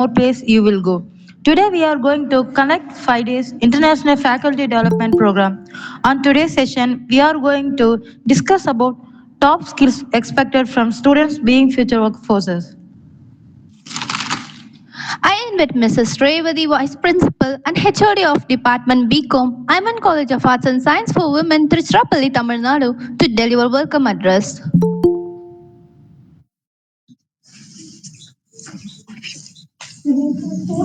more place you will go. Today we are going to connect 5 days International Faculty Development Program. On today's session, we are going to discuss about top skills expected from students being future workforces. I am with Mrs. Revati, Vice Principal and HOD of Department BCom, Iman College of Arts and Science for Women, Tiruchirappalli, Tamil Nadu, to deliver welcome address.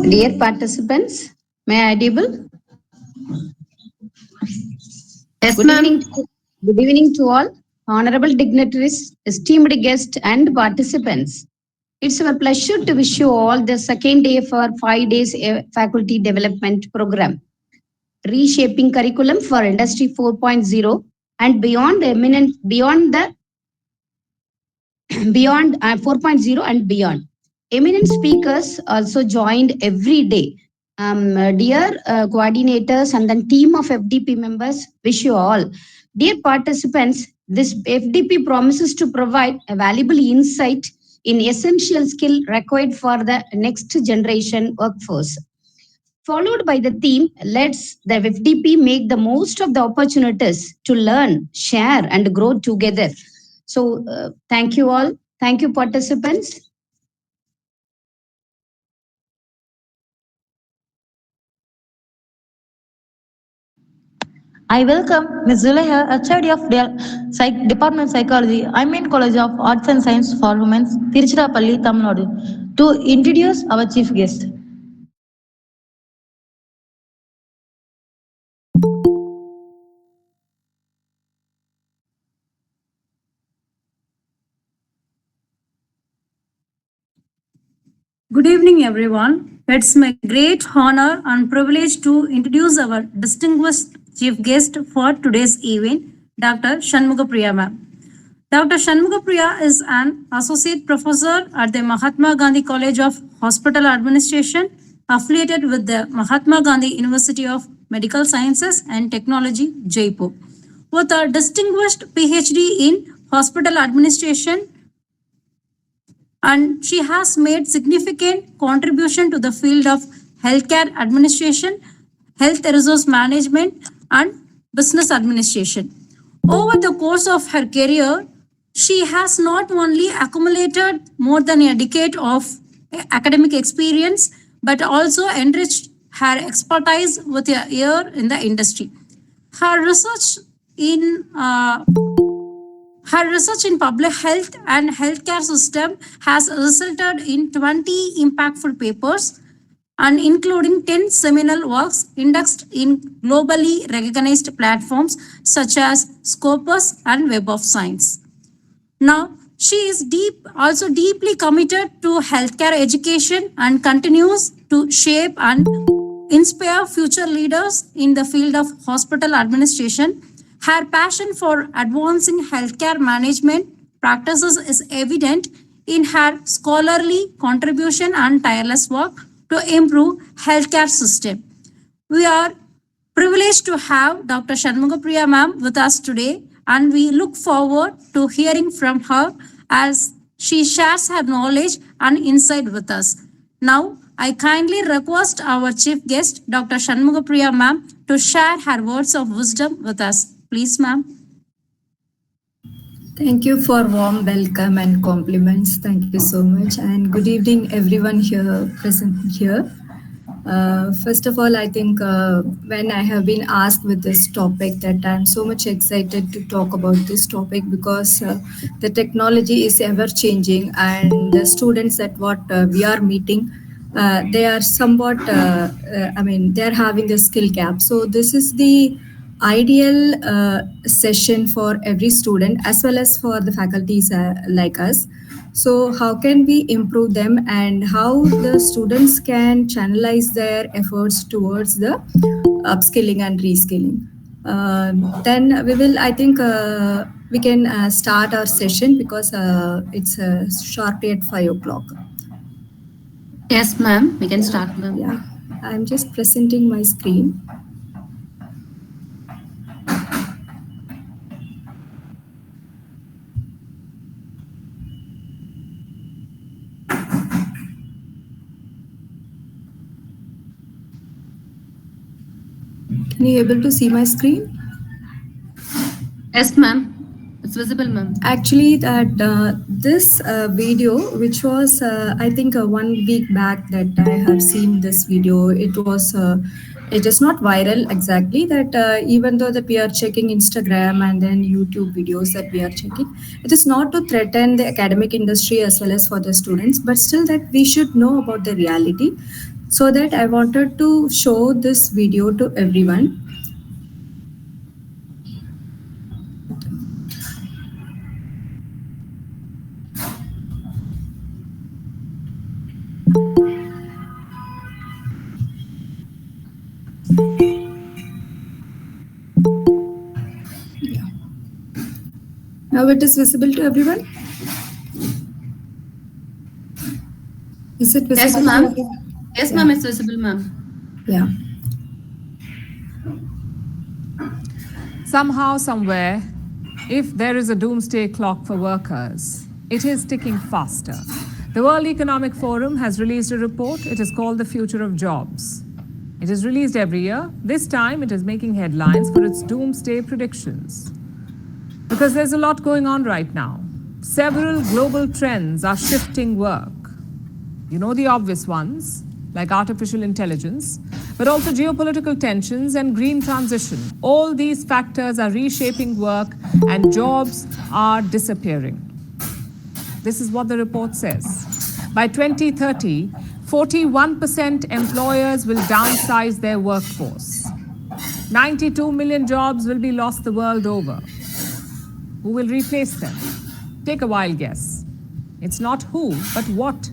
Dear participants, may I audible? Yes, Good ma'am. evening. Good evening to all, honorable dignitaries, esteemed guests, and participants. It's our pleasure to wish you all the second day of our 5 days faculty development program, reshaping curriculum for Industry 4.0 and beyond the beyond 4.0 and beyond. Eminent speakers also joined every day. Dear coordinators and the team of FDP members, wish you all. Dear participants, this FDP promises to provide a valuable insight in essential skill required for the next generation workforce. Followed by the theme, let's the FDP make the most of the opportunities to learn, share, and grow together. So, thank you all. Thank you, participants. I welcome Ms. Zulaiha, HOD of Department Psychology, Iman College of Arts and Science for Women, Tiruchirappalli, Tamil Nadu, to introduce our chief guest. Good evening, everyone. It's my great honor and privilege to introduce our distinguished chief guest for today's event, Dr. Shanmugapriya ma'am. Dr. Shanmugapriya is an associate professor at the Mahatma Gandhi College of Hospital Administration, affiliated with the Mahatma Gandhi University of Medical Sciences and Technology, Jaipur. With a distinguished PhD in Hospital Administration, and she has made significant contribution to the field of healthcare administration, health resource management, and business administration. Over the course of her career, she has not only accumulated more than a decade of academic experience, but also enriched her expertise with a year in the industry. Her research in her research in public health and healthcare system has resulted in 20 impactful papers and including 10 seminal works indexed in globally recognized platforms such as Scopus and Web of Science. Now, she is also deeply committed to healthcare education and continues to shape and inspire future leaders in the field of hospital administration. Her passion for advancing healthcare management practices is evident in her scholarly contribution and tireless work to improve healthcare system. We are privileged to have Dr. Shanmugapriya ma'am with us today, and we look forward to hearing from her as she shares her knowledge and insight with us. Now, I kindly request our chief guest, Dr. Shanmugapriya ma'am, to share her words of wisdom with us. Please, ma'am. Thank you for warm welcome and compliments. Thank you so much. And good evening, everyone here present here. First of all, I think when I have been asked with this topic, that I'm so much excited to talk about this topic because the technology is ever changing, and the students that what we are meeting, they are somewhat, they're having the skill gap. So this is the ideal session for every student as well as for the faculties like us. So how can we improve them, and how the students can channelize their efforts towards the upskilling and reskilling? Then we will, I think, we can start our session because it's sharply at 5 o'clock. Yes, ma'am. We can start, ma'am. Yeah, I'm just presenting my screen. Can you able to see my screen? Yes, ma'am. It's visible, ma'am. Actually, that this video, which was I think 1 week back that I have seen this video, it is not viral exactly. That even though that we are checking Instagram and then YouTube videos that we are checking, it is not to threaten the academic industry as well as for the students, but still that we should know about the reality. So that I wanted to show this video to everyone. Now it is visible to everyone. Is it visible? Yes, to ma'am. everyone? Yes, Yeah. ma'am. It's visible, ma'am. Yeah. Somehow, somewhere, if there is a doomsday clock for workers, it is ticking faster. The World Economic Forum has released a report. It is called The Future of Jobs. It is released every year. This time, it is making headlines for its doomsday predictions. Because there's a lot going on right now. Several global trends are shifting work. You know the obvious ones, like artificial intelligence, but also geopolitical tensions and green transition. All these factors are reshaping work and jobs are disappearing. This is what the report says. By 2030, 41% employers will downsize their workforce. 92 million jobs will be lost the world over. Who will replace them? Take a wild guess. It's not who, but what.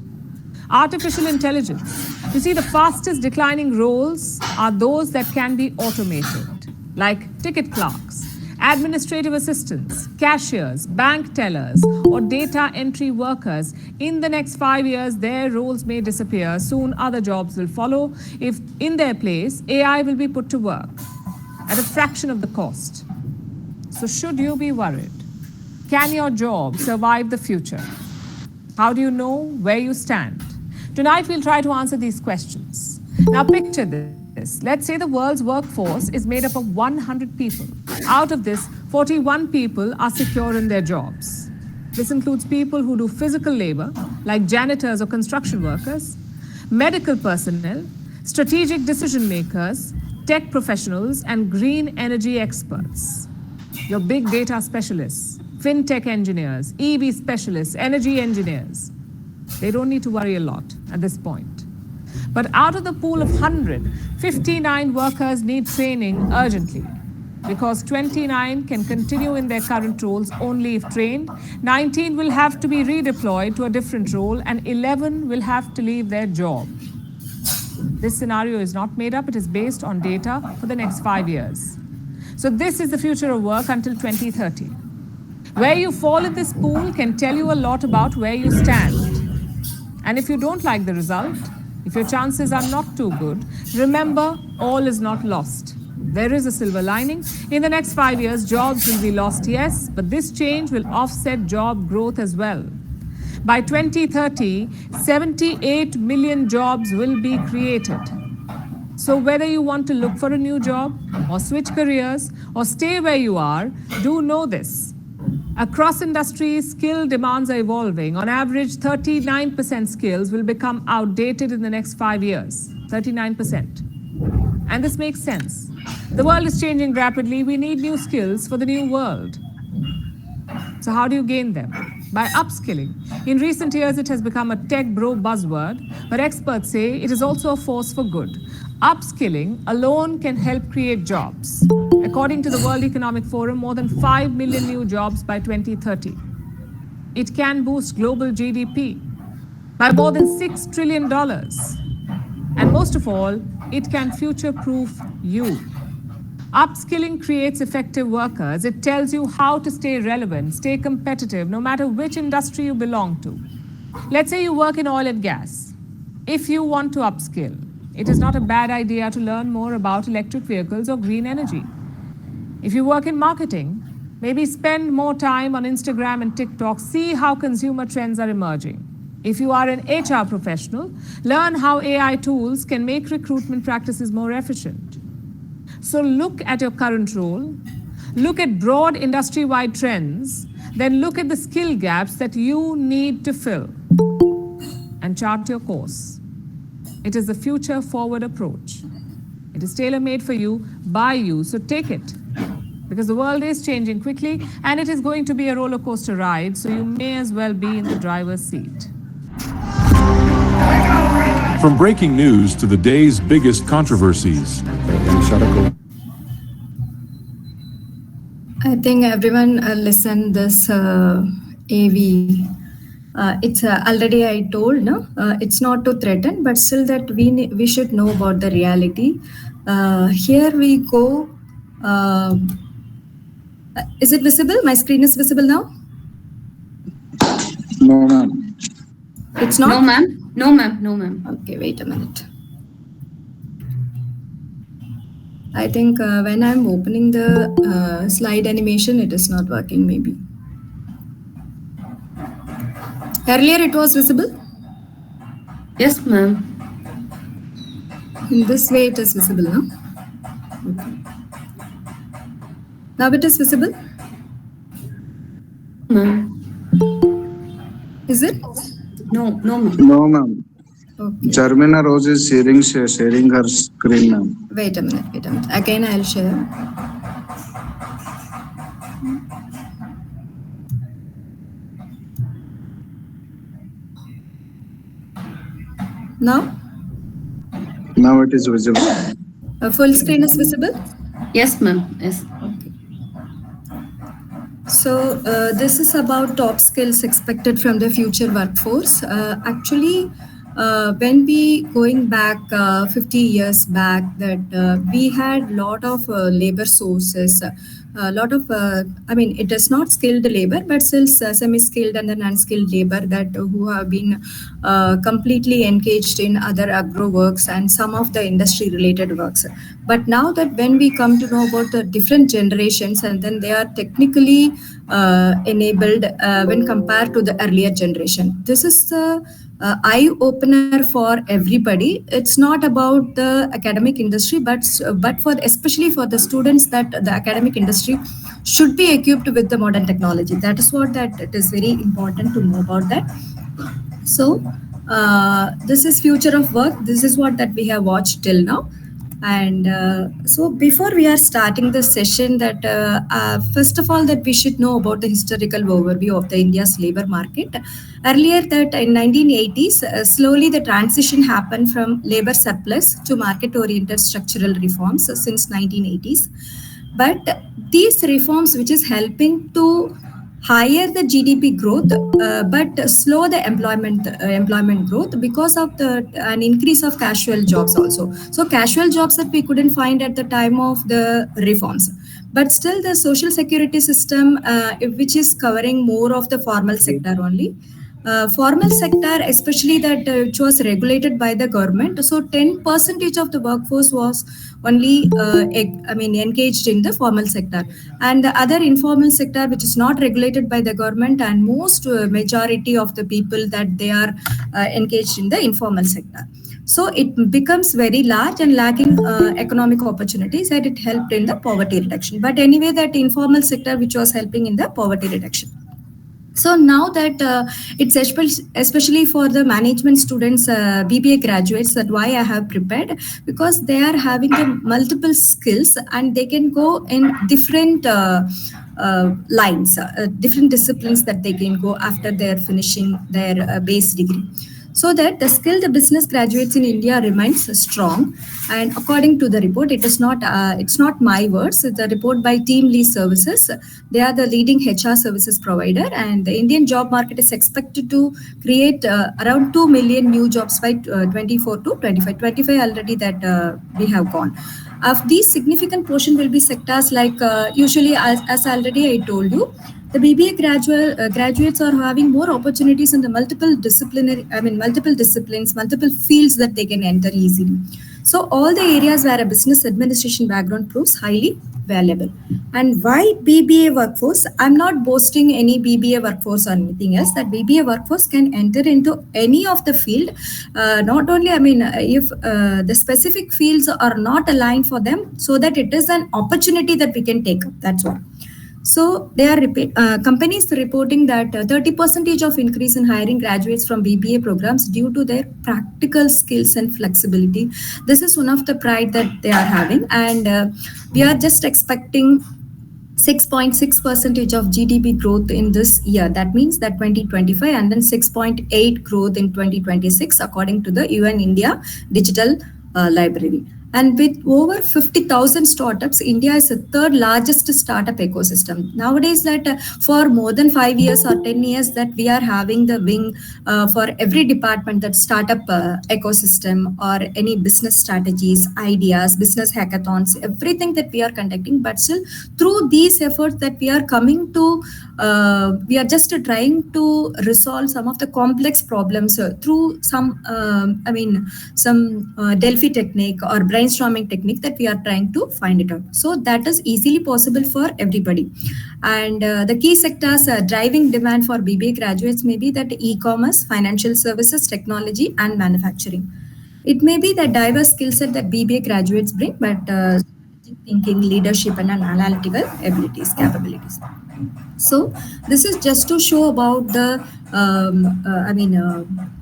Artificial intelligence. You see, the fastest declining roles are those that can be automated, like ticket clerks, administrative assistants, cashiers, bank tellers, or data entry workers. In the next 5 years, their roles may disappear. Soon, other jobs will follow. If in their place, AI will be put to work at a fraction of the cost. So, should you be worried? Can your job survive the future? How do you know where you stand? Tonight, we'll try to answer these questions. Now, picture this. Let's say the world's workforce is made up of 100 people. Out of this, 41 people are secure in their jobs. This includes people who do physical labor, like janitors or construction workers, medical personnel, strategic decision makers, tech professionals, and green energy experts. Your big data specialists, fintech engineers, EV specialists, energy engineers. They don't need to worry a lot at this point. But out of the pool of 100, 59 workers need training urgently because 29 can continue in their current roles only if trained, 19 will have to be redeployed to a different role, and 11 will have to leave their job. This scenario is not made up, it is based on data for the next 5 years. So this is the future of work until 2030. Where you fall in this pool can tell you a lot about where you stand. And if you don't like the result, if your chances are not too good, remember, all is not lost. There is a silver lining. In the next 5 years, jobs will be lost, yes, but this change will offset job growth as well. By 2030, 78 million jobs will be created. So whether you want to look for a new job or switch careers or stay where you are, do know this. Across industries, skill demands are evolving. On average, 39% skills will become outdated in the next 5 years. 39%. And this makes sense. The world is changing rapidly. We need new skills for the new world. So how do you gain them? By upskilling. In recent years, it has become a tech bro buzzword, but experts say it is also a force for good. Upskilling alone can help create jobs. According to the World Economic Forum, more than 5 million new jobs by 2030. It can boost global GDP by more than $6 trillion. And most of all, it can future-proof you. Upskilling creates effective workers. It tells you how to stay relevant, stay competitive, no matter which industry you belong to. Let's say you work in oil and gas. If you want to upskill, it is not a bad idea to learn more about electric vehicles or green energy. If you work in marketing, maybe spend more time on Instagram and TikTok, see how consumer trends are emerging. If you are an HR professional, learn how AI tools can make recruitment practices more efficient. So look at your current role, look at broad industry-wide trends, then look at the skill gaps that you need to fill and chart your course. It is a future-forward approach. It is tailor-made for you, by you, so take it. Because the world is changing quickly and it is going to be a roller coaster ride, so you may as well be in the driver's seat. From breaking news to the day's biggest controversies. I think everyone listen this AV. It's already I told, no, it's not to threaten, but still that we should know about the reality. Here we go. Is it visible? My screen is visible now. No, ma'am. It's not. No, ma'am. No, ma'am. No, ma'am. Okay, wait a minute. I think when I'm opening the slide animation, it is not working maybe. Earlier it was visible. Yes, ma'am. In this way it is visible now. Okay. Now it is visible. Ma'am. Is it? No, no, ma'am. No, ma'am. Okay. Jarmina Rose is sharing her screen, ma'am. Wait a minute. Again I'll share. Now? Now it is visible. Full screen is visible? Yes, ma'am. Yes. So this is about top skills expected from the future workforce. Actually, when we going back 50 years back, that we had lot of labor sources, a lot of it is not skilled labor, but still semi-skilled and then unskilled labor that who have been completely engaged in other agro works and some of the industry related works. But now that when we come to know about the different generations, and then they are technically enabled when compared to the earlier generation, this is the eye opener for everybody. It's not about the academic industry, but for especially for the students, that the academic industry should be equipped with the modern technology. That is what that it is very important to know about that. So this is future of work. This is what that we have watched till now. And so before we are starting the session, that first of all that we should know about the historical overview of the India's labor market. Earlier that in 1980s, slowly the transition happened from labor surplus to market-oriented structural reforms since 1980s. But these reforms, which is helping to higher the GDP growth, but slow the employment growth because of an increase of casual jobs also. So casual jobs that we couldn't find at the time of the reforms. But still the social security system, which is covering more of the formal sector only. Formal sector, especially that which was regulated by the government. So 10% of the workforce was only engaged in the formal sector, and the other informal sector which is not regulated by the government, and most majority of the people that they are engaged in the informal sector. So it becomes very large and lacking economic opportunities, and it helped in the poverty reduction. But anyway, that informal sector which was helping in the poverty reduction. So now that it's especially for the management students, BBA graduates, that why I have prepared, because they are having the multiple skills and they can go in different lines, different disciplines that they can go after they're finishing their base degree. So that the skilled business graduates in India remains strong. And according to the report, it's not my words, it's a report by Team Lee Services. They are the leading HR services provider, and the Indian job market is expected to create around 2 million new jobs by 24 to 25. 25 already that we have gone. Of these, significant portion will be sectors like usually, as already I told you, the BBA graduates are having more opportunities in the multiple disciplines, multiple fields that they can enter easily. So all the areas where a business administration background proves highly valuable. And why BBA workforce? I'm not boasting any BBA workforce or anything else. That BBA workforce can enter into any of the field. Not only, I mean, if the specific fields are not aligned for them, so that it is an opportunity that we can take up. That's what. So they are companies reporting that 30 percentage of increase in hiring graduates from BBA programs due to their practical skills and flexibility. This is one of the pride that they are having, and we are just expecting 6.6 percentage of GDP growth in this year. That means that 2025, and then 6.8 growth in 2026, according to the UN India Digital Library. And with over 50,000 startups, India is the third largest startup ecosystem. Nowadays, that for more than 5 years or 10 years, that we are having the wing for every department, that startup ecosystem or any business strategies, ideas, business hackathons, everything that we are conducting. But still, through these efforts that we are coming to, we are just trying to resolve some of the complex problems through some, some Delphi technique or brainstorming technique that we are trying to find it out. So that is easily possible for everybody. And the key sectors driving demand for BBA graduates may be that e-commerce, financial services, technology, and manufacturing. It may be the diverse skill set that BBA graduates bring, but strategic thinking, leadership, and analytical abilities, capabilities. So this is just to show about the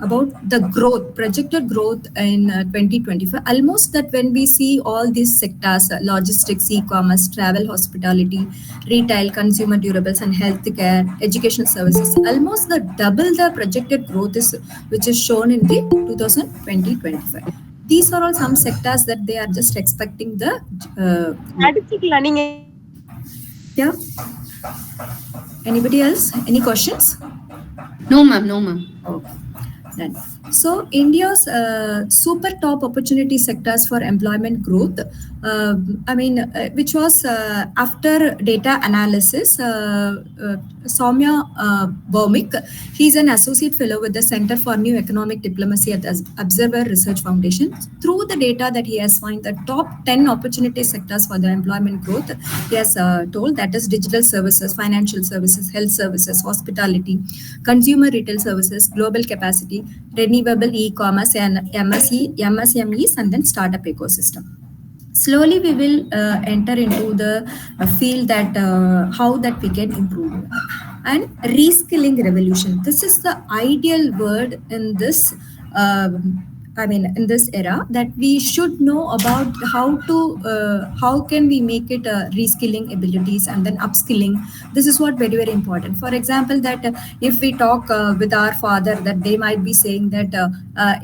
about the growth, projected growth in 2025. Almost that when we see all these sectors, logistics, e-commerce, travel, hospitality, retail, consumer durables, and healthcare, educational services, almost the double the projected growth is which is shown in the 2025. These are all some sectors that they are just expecting the. Yeah. Anybody else? Any questions? No, ma'am. No, ma'am. Okay. Done. So India's super top opportunity sectors for employment growth, which was after data analysis, Soumya Bhaumik, he's an associate fellow with the Center for New Economic Diplomacy at the Observer Research Foundation. Through the data that he has found the top 10 opportunity sectors for the employment growth, he has told that is digital services, financial services, health services, hospitality, consumer retail services, global capacity, renewable e-commerce, and MSMEs, and then startup ecosystem. Slowly we will enter into the field that how that we can improve. And reskilling revolution, this is the ideal word in this in this era, that we should know about how can we make it reskilling abilities and then upskilling. This is what very, very important. For example, that if we talk with our father, that they might be saying that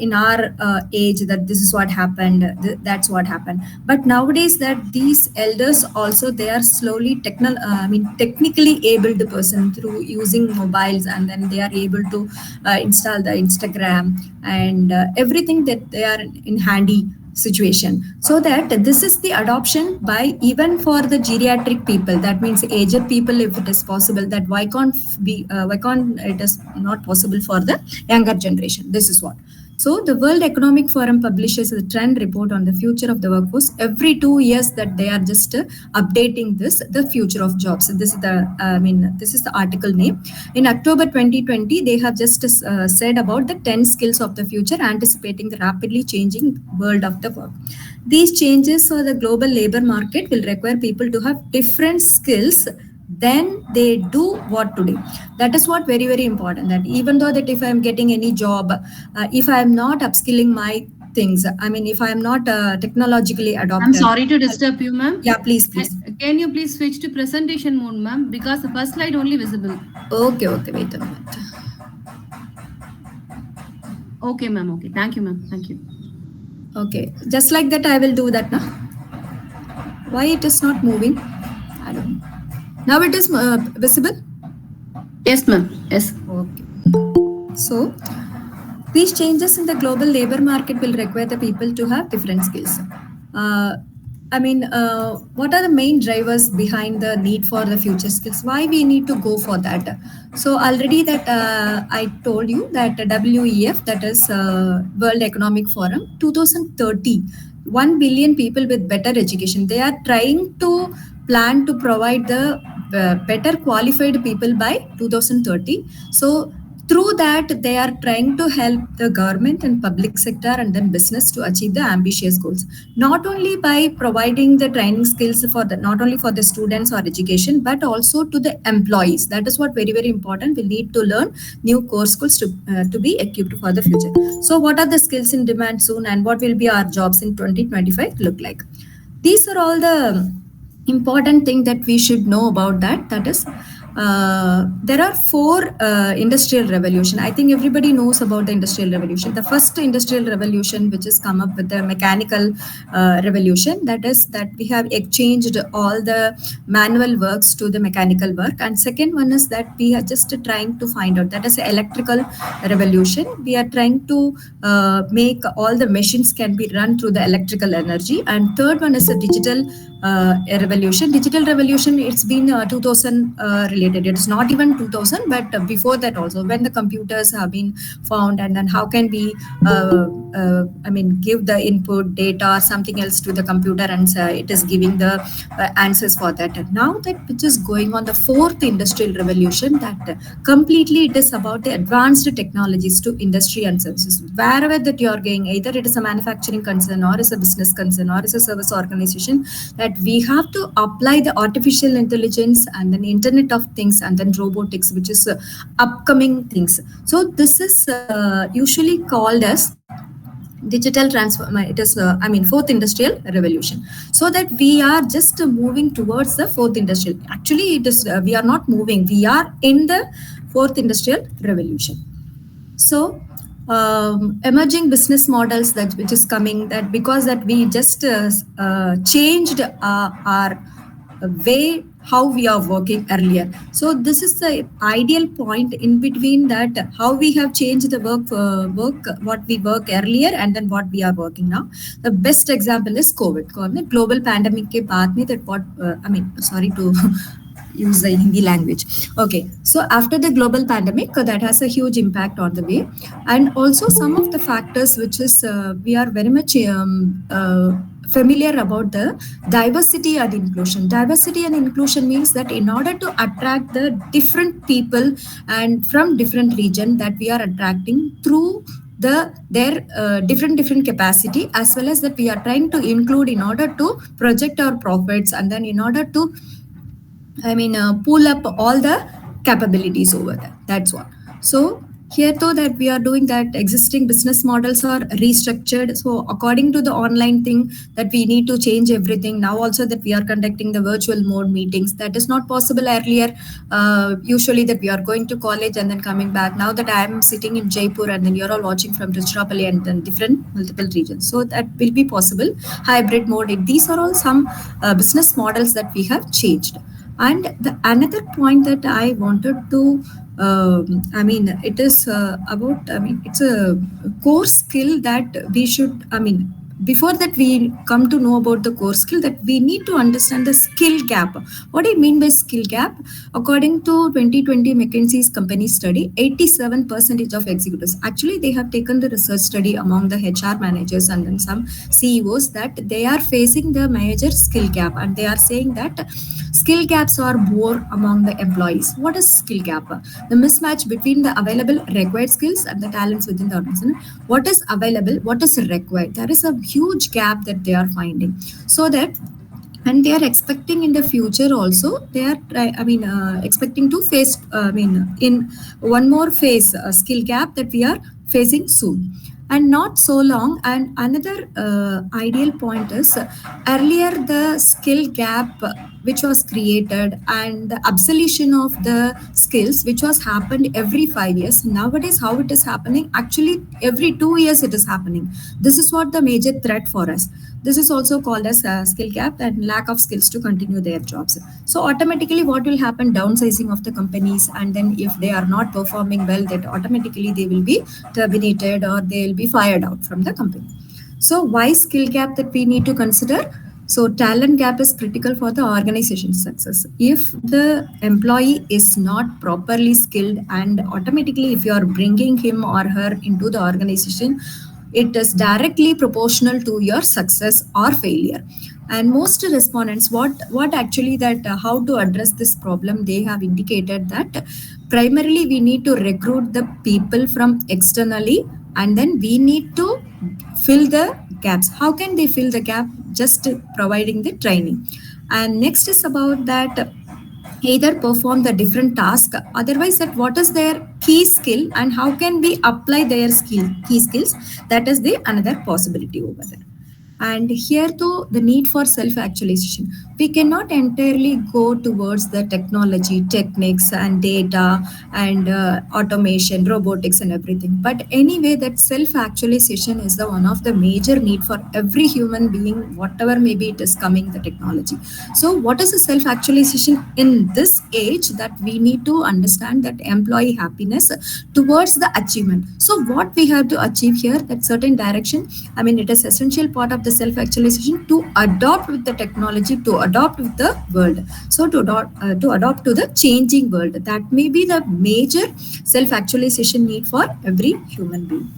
in our age that this is what happened, that's what happened. But nowadays that these elders also, they are slowly technically abled person through using mobiles, and then they are able to install the Instagram and everything that they are in handy situation. So that this is the adoption by even for the geriatric people, that means aged people, if it is possible, that why can't it is not possible for the younger generation. This is what. So the World Economic Forum publishes a trend report on the future of the workforce every 2 years, that they are just updating this, the future of jobs. This is the, this is the article name. In October 2020, they have just said about the 10 skills of the future, anticipating the rapidly changing world of the work. These changes for the global labor market will require people to have different skills then they do what today. That is what very, very important, that even though that if I'm getting any job, if I'm not upskilling my things, if I'm not technologically adopted. I'm sorry to disturb you, ma'am. Yeah, please. Can you please switch to presentation mode, ma'am? Because the first slide only visible. Okay, wait a minute. Okay, ma'am. Okay, thank you, ma'am. Thank you. Okay, just like that I will do that now. Why it is not moving? I don't know. Now it is visible? Yes, ma'am. Yes. Okay. So, these changes in the global labor market will require the people to have different skills. What are the main drivers behind the need for the future skills? Why we need to go for that? So already that I told you that WEF, that is World Economic Forum, 2030, 1 billion people with better education. They are trying to plan to provide the better qualified people by 2030. So through that, they are trying to help the government and public sector and then business to achieve the ambitious goals. Not only by providing the training skills for the not only for the students or education, but also to the employees. That is what very important. We need to learn new core skills to be equipped for the future. So, what are the skills in demand soon, and what will be our jobs in 2025 look like? These are all the important thing that we should know about that. That is, there are four industrial revolution. I think everybody knows about the industrial revolution. The first industrial revolution, which has come up with the mechanical revolution, that is that we have exchanged all the manual works to the mechanical work. And second one is that we are just trying to find out, that is electrical revolution. We are trying to make all the machines can be run through the electrical energy. And third one is a digital revolution. Digital revolution, it's been 2000 related. It's not even 2000, but before that also, when the computers have been found, and then how can we give the input data or something else to the computer, and it is giving the answers for that. And now that which is going on, the fourth industrial revolution, that completely it is about the advanced technologies to industry and services. Wherever that you are going, either it is a manufacturing concern or is a business concern or is a service organization, that we have to apply the artificial intelligence and then Internet of Things and then robotics, which is upcoming things. So this is usually called as digital transform. It is fourth industrial revolution. So that we are just moving towards the fourth industrial. Actually, it is we are not moving. We are in the fourth industrial revolution. So emerging business models that which is coming, that because that we just changed our way how we are working earlier. So this is the ideal point in between, that how we have changed the work what we work earlier and then what we are working now. The best example is COVID. Global pandemic ke baad mein, that what sorry to use the Hindi language. Okay, so after the global pandemic, that has a huge impact on the way. And also some of the factors which is we are very much familiar about the diversity and inclusion. Diversity and inclusion means that in order to attract the different people and from different region, that we are attracting through their different capacity, as well as that we are trying to include in order to project our profits, and then in order to pull up all the capabilities over there. That's what. So here though that we are doing that, existing business models are restructured. So according to the online thing, that we need to change everything. Now also that we are conducting the virtual mode meetings, that is not possible earlier. Usually that we are going to college and then coming back. Now that I am sitting in Jaipur and then you're all watching from Tiruchirappalli and then different multiple regions. So that will be possible. Hybrid mode. These are all some business models that we have changed. And the another point that I wanted to, it is about, it's a core skill that we should, before that we come to know about the core skill, that we need to understand the skill gap. What do you mean by skill gap? According to 2020 McKinsey's company study, 87% of executives, actually they have taken the research study among the HR managers and then some CEOs, that they are facing the major skill gap, and they are saying that skill gaps are more among the employees. What is skill gap? The mismatch between the available required skills and the talents within the organization. What is available? What is required? There is a huge gap that they are finding. So that, and they are expecting in the future also, they are expecting to face in one more phase, a skill gap that we are facing soon. And not so long. And another ideal point is, earlier the skill gap which was created and the absolution of the skills which was happened every 5 years. Nowadays, how it is happening? Actually, every 2 years it is happening. This is what the major threat for us. This is also called as a skill gap and lack of skills to continue their jobs. So automatically what will happen? Downsizing of the companies, and then if they are not performing well, that automatically they will be terminated or they will be fired out from the company. So why skill gap that we need to consider? So talent gap is critical for the organization's success. If the employee is not properly skilled, and automatically if you are bringing him or her into the organization, it is directly proportional to your success or failure. And most respondents, what actually that how to address this problem, they have indicated that primarily we need to recruit the people from externally, and then we need to fill the gaps. How can they fill the gap? Just providing the training. And next is about that either perform the different task, otherwise that what is their key skill and how can we apply their key skills. That is the another possibility over there. And here too, the need for self actualization. We cannot entirely go towards the technology, techniques, and data, and automation, robotics, and everything. But anyway, that self actualization is the one of the major need for every human being, whatever maybe it is coming, the technology. So, what is the self actualization in this age? That we need to understand that employee happiness towards the achievement. So, what we have to achieve here, that certain direction. I mean, it is essential part of the self actualization to adopt with the technology, to adopt with the world. So, to adopt to the changing world. That may be the major self actualization need for every human being.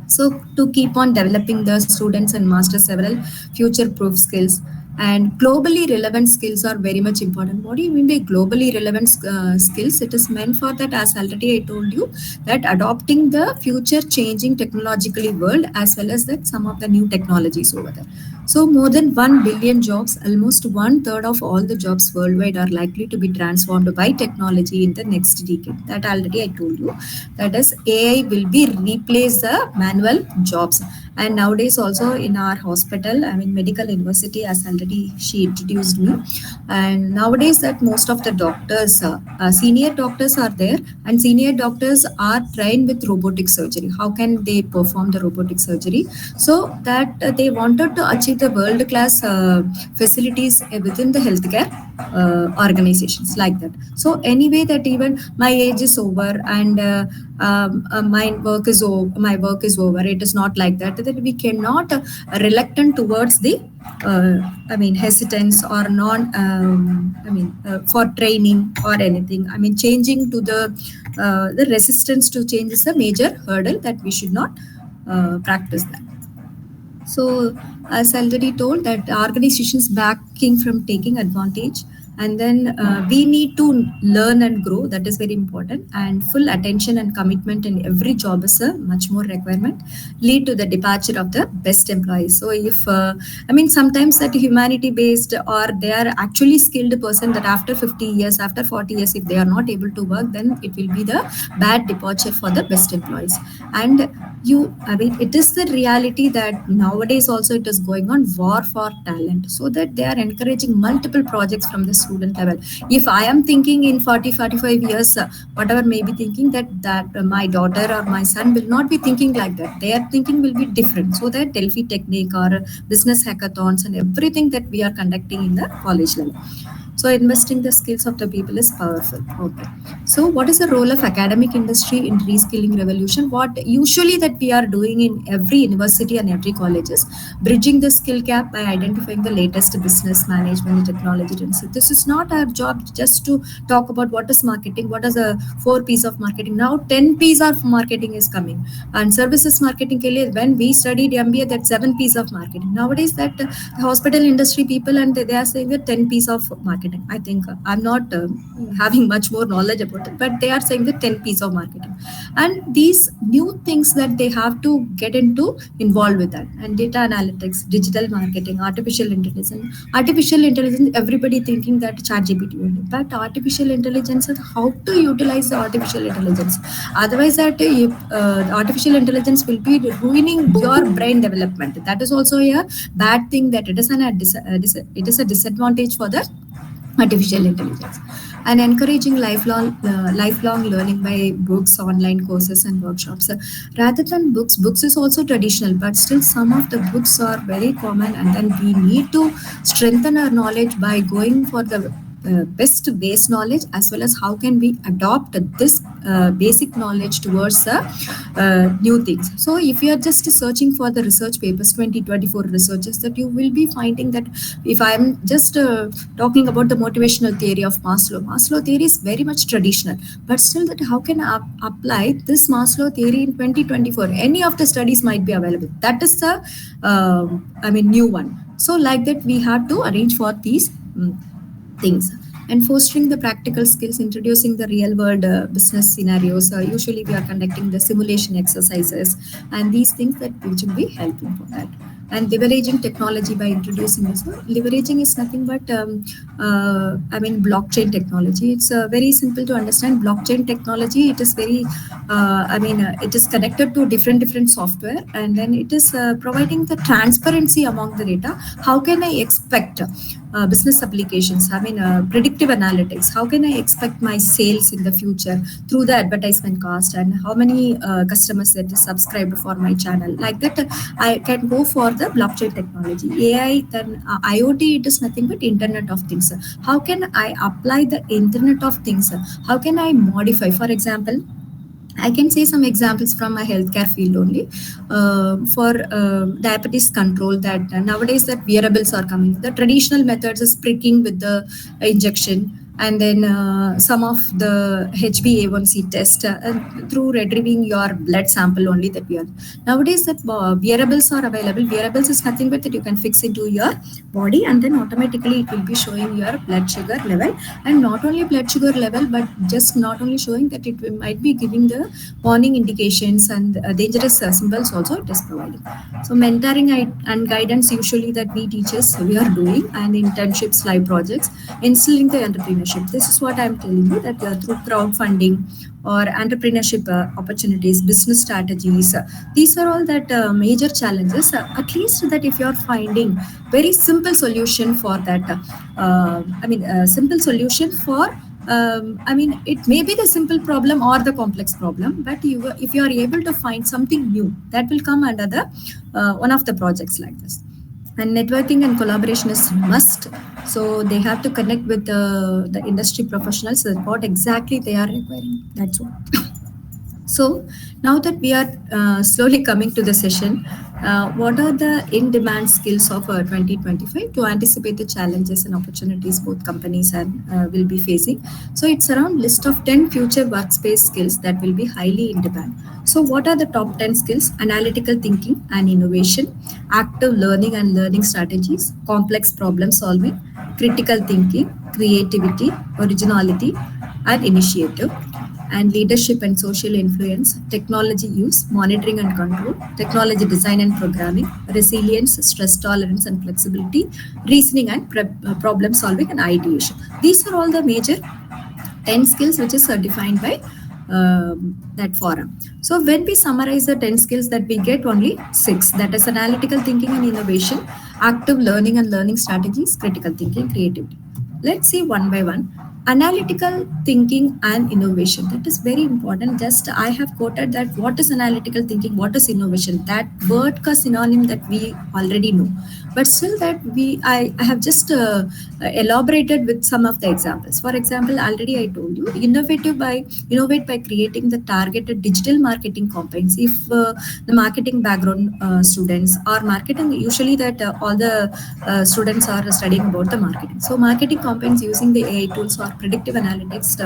So to keep on developing the students and master several future proof skills, and globally relevant skills are very much important. What do you mean by globally relevant skills? It is meant for that, as already I told you, that adopting the future changing technologically world, as well as that some of the new technologies over there. So more than 1 billion jobs, almost one third of all the jobs worldwide are likely to be transformed by technology in the next decade. That already I told you. That is, AI will be replace the manual jobs. And nowadays also in our hospital, I mean medical university, as already she introduced me. And nowadays that most of the doctors, senior doctors are there, and senior doctors are trained with robotic surgery. How can they perform the robotic surgery? So that they wanted to achieve the world class facilities within the healthcare organizations like that. So anyway, that even my age is over and my work is over. It is not like that. That we cannot reluctant towards the I mean hesitance or non. For training or anything. I mean changing to the resistance to change is a major hurdle that we should not practice that. So, as already told, that organizations backing from taking advantage, and then we need to learn and grow. That is very important. And full attention and commitment in every job is a much more requirement. Lead to the departure of the best employees. So, if I mean sometimes that humanity based or they are actually skilled person, that after 50 years, after 40 years, if they are not able to work, then it will be the bad departure for the best employees. And I mean, it is the reality that nowadays also it is going on war for talent, so that they are encouraging multiple projects from the student level. If I am thinking in 40, 45 years, whatever may be thinking that my daughter or my son will not be thinking like that. Their thinking will be different. So that Delphi technique or business hackathons and everything that we are conducting in the college level. So investing the skills of the people is powerful. Okay. So what is the role of academic industry in reskilling revolution? What usually that we are doing in every university and every colleges, bridging the skill gap by identifying the latest business management technology trends. So this is not our job just to talk about what is marketing, what is a 4 piece of marketing. Now 10 piece of marketing is coming, and services marketing ke liye, when we studied MBA, that 7 piece of marketing. Nowadays that hospital industry people and they are saying that 10 piece of marketing. I think I'm not having much more knowledge about it, but they are saying the 10 piece of marketing. And these new things that they have to get into involved with that, and data analytics, digital marketing, artificial intelligence. Artificial intelligence, everybody thinking that ChatGPT only, but artificial intelligence is how to utilize the artificial intelligence. Otherwise, that artificial intelligence will be ruining your brain development. That is also a bad thing. That it is it is a disadvantage for the artificial intelligence. And encouraging lifelong learning by books, online courses, and workshops. Rather than books is also traditional, but still some of the books are very common, and then we need to strengthen our knowledge by going for the best base knowledge, as well as how can we adopt this basic knowledge towards new things. So if you are just searching for the research papers, 2024 researches, that you will be finding that if I am just talking about the motivational theory of Maslow theory is very much traditional, but still that how can I apply this Maslow theory in 2024? Any of the studies might be available. That is the new one. So like that we have to arrange for these things. And fostering the practical skills, introducing the real world business scenarios. Usually we are conducting the simulation exercises and these things that which will be helping for that. And leveraging technology by introducing this. Leveraging is nothing but blockchain technology. It's very simple to understand. Blockchain technology, it is very it is connected to different software, and then it is providing the transparency among the data. How can I expect business applications, predictive analytics? How can I expect my sales in the future through the advertisement cost, and how many customers that is subscribed for my channel? Like that, I can go for the blockchain technology. AI, then IoT, it is nothing but Internet of Things. How can I apply the Internet of Things? How can I modify? For example, I can say some examples from my healthcare field only. For diabetes control, that nowadays that wearables are coming. The traditional methods is pricking with the injection, and then some of the HbA1c test through retrieving your blood sample only that we are. Nowadays that wearables are available. Wearables is nothing but that you can fix into your body, and then automatically it will be showing your blood sugar level, and not only blood sugar level, but just not only showing that, it might be giving the warning indications and dangerous symbols also it is providing. So mentoring and guidance, usually that we teachers we are doing, and internships, live projects, instilling the entrepreneurship. This is what I'm telling you, that through crowdfunding or entrepreneurship opportunities, business strategies, these are all that major challenges. At least that if you're finding very simple solution for that, simple solution for it may be the simple problem or the complex problem, but if you are able to find something new, that will come under the one of the projects like this. And networking and collaboration is must. So they have to connect with the industry professionals, what exactly they are requiring. That's all. So now that we are slowly coming to the session, what are the in-demand skills of 2025 to anticipate the challenges and opportunities both companies will be facing? So it's around list of 10 future workspace skills that will be highly in demand. So what are the top 10 skills? Analytical thinking and innovation, active learning and learning strategies, complex problem solving, critical thinking, creativity, originality, and initiative, and leadership and social influence, technology use, monitoring and control, technology design and programming, resilience, stress tolerance and flexibility, reasoning and problem solving and ideation. These are all the major 10 skills which is defined by that forum. So when we summarize the 10 skills, that we get only 6, that is analytical thinking and innovation, active learning and learning strategies, critical thinking, creativity. Let's see one by one. Analytical thinking and innovation, that is very important. Just I have quoted that what is analytical thinking, what is innovation, that word ka synonym that we already know, but still that I have just elaborated with some of the examples. For example, already I told you, innovate by creating the targeted digital marketing campaigns. If the marketing background students or marketing, usually that all the students are studying about the marketing. So marketing campaigns using the AI tools or predictive analytics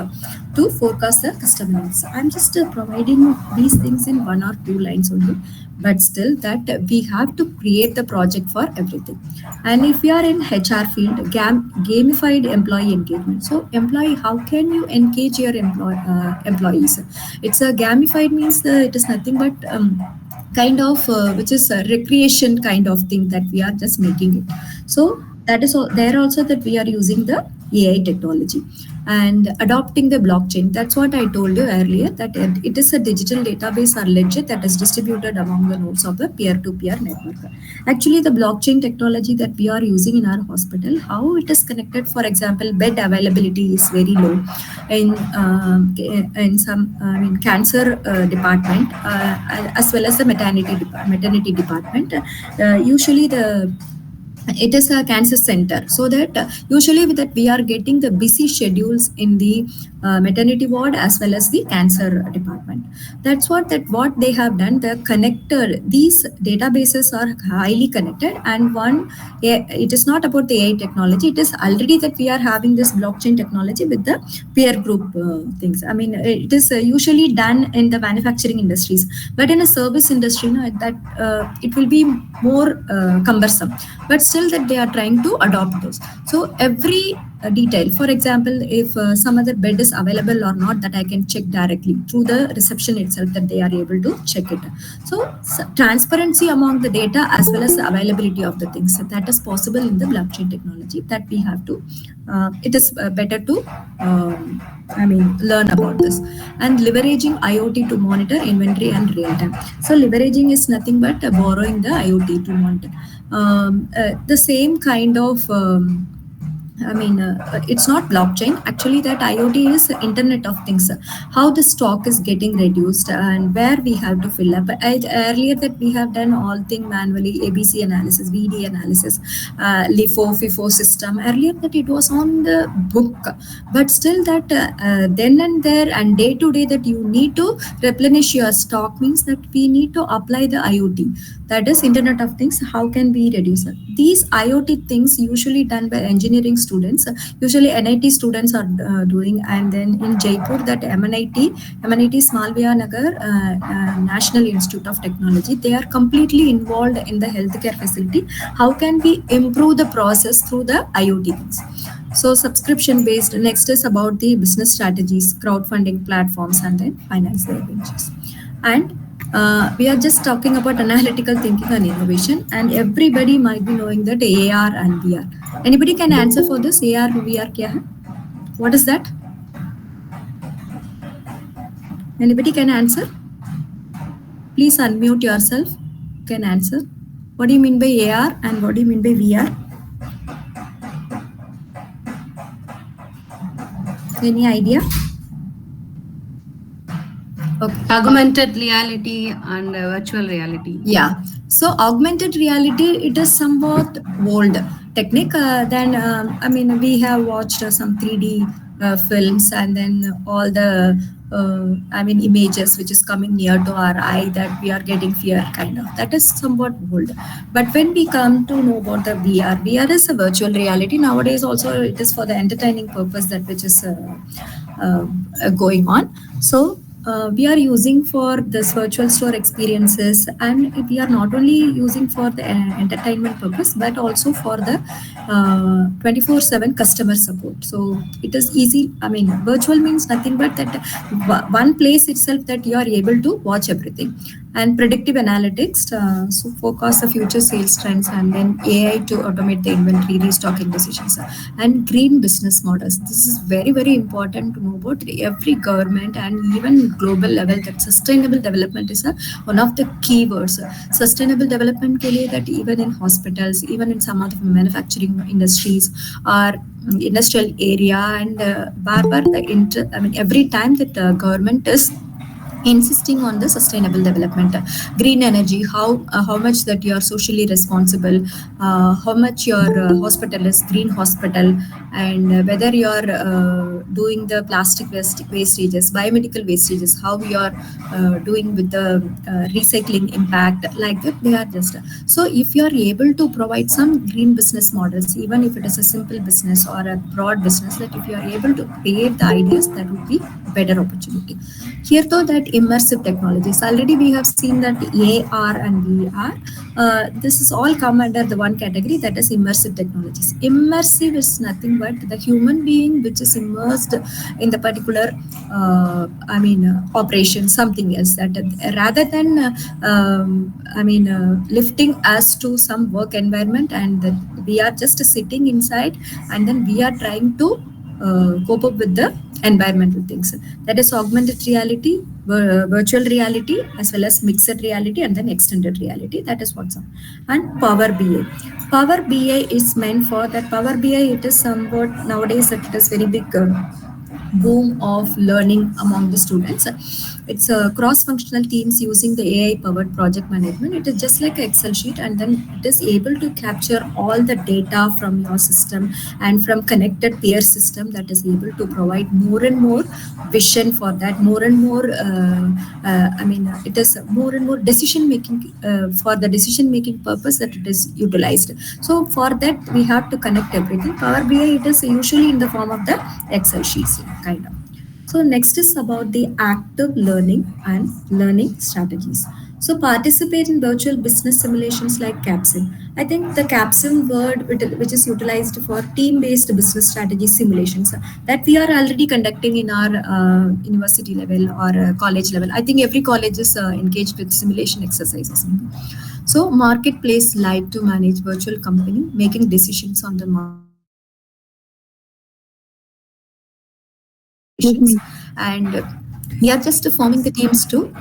to forecast the customer needs. I'm just providing these things in 1 or 2 lines only, but still that we have to create the project for everything. And if we are in HR field, gamified employee engagement. So employee, how can you engage your employees? It's a gamified means it is nothing but kind of which is a recreation kind of thing that we are just making it. So that is there also that we are using the AI technology and adopting the blockchain. That's what I told you earlier, that it is a digital database or ledger that is distributed among the nodes of the peer-to-peer network. Actually, the blockchain technology that we are using in our hospital, how it is connected, for example, bed availability is very low in some cancer department as well as the maternity department. Usually it is a cancer center, so that usually with that we are getting the busy schedules in the maternity ward as well as the cancer department. That's what they have done. The connected, these databases are highly connected, and it is not about the AI technology, it is already that we are having this blockchain technology with the peer group things. It is usually done in the manufacturing industries, but in a service industry, that it will be more cumbersome. But still still that they are trying to adopt those. So every detail, for example, if some other bed is available or not, that I can check directly through the reception itself, that they are able to check it. So transparency among the data as well as the availability of the things, that is possible in the blockchain technology, that we have to it is better to learn about this. And leveraging IoT to monitor inventory and real time. So leveraging is nothing but borrowing the IoT to monitor the same kind of it's not blockchain. Actually, that IoT is Internet of Things. How the stock is getting reduced and where we have to fill up. Earlier that we have done all thing manually, ABC analysis, VD analysis, LIFO, FIFO system. Earlier that it was on the book, but still that then and there and day to day that you need to replenish your stock means that we need to apply the IoT. That is Internet of Things. How can we reduce it? These IoT things usually done by engineering students. Usually NIT students are doing, and then in Jaipur that MNIT Smalvia Nagar National Institute of Technology, they are completely involved in the healthcare facility. How can we improve the process through the IoT things? So subscription based. Next is about the business strategies, crowdfunding platforms, and then financial ventures. And we are just talking about analytical thinking and innovation, and everybody might be knowing that AR and VR. Anybody can answer for this? AR VR kya hai? What is that? Anybody can answer? Please unmute yourself. Can answer. What do you mean by AR and what do you mean by VR? Any idea? Okay. Augmented reality and virtual reality. Yeah. So augmented reality, it is somewhat old technique. We have watched some 3D films, and then all the images which is coming near to our eye, that we are getting fear kind of. That is somewhat old. But when we come to know about the VR is a virtual reality. Nowadays also it is for the entertaining purpose, that which is going on. So we are using for this virtual store experiences, and we are not only using for the entertainment purpose, but also for the 24/7 customer support. So it is easy. Virtual means nothing but that one place itself that you are able to watch everything. And predictive analytics, so forecast the future sales trends, and then AI to automate the inventory restocking decisions, and green business models. This is very, very important to know about every government and even global level, that sustainable development is one of the keywords. Sustainable development ke liye, that even in hospitals, even in some other manufacturing industries or industrial area, and every time that the government is insisting on the sustainable development. Green energy, how much that you are socially responsible, how much your hospital is green hospital, and whether you are doing the plastic wastages, biomedical wastages, how you are doing with the recycling impact, like that they are just. So if you are able to provide some green business models, even if it is a simple business or a broad business, that if you are able to create the ideas, that would be better opportunity. Here though, that immersive technologies, already we have seen that AR and VR, this is all come under the one category, that is immersive technologies. Immersive is nothing but the human being which is immersed in the particular operation, something else, that rather than lifting us to some work environment, and we are just sitting inside, and then we are trying to cope up with the environmental things. That is augmented reality, virtual reality, as well as mixed reality, and then extended reality. That is what's up. And Power BI. Power BI is meant for that. Power BI, it is somewhat nowadays that it is very big boom of learning among the students. It's a cross-functional teams using the AI-powered project management. It is just like an Excel sheet, and then it is able to capture all the data from your system and from connected peer system, that is able to provide more and more vision for that, more and more, it is more and more decision making for the decision making purpose that it is utilized. So for that, we have to connect everything. Power BI, it is usually in the form of the Excel sheets, kind of. So next is about the active learning and learning strategies. So participate in virtual business simulations like CAPSIM. I think the CAPSIM word, which is utilized for team-based business strategy simulations, that we are already conducting in our university level or college level. I think every college is engaged with simulation exercises. So marketplace live to manage virtual company, making decisions on the marketplace simulations, and we are just forming the teams to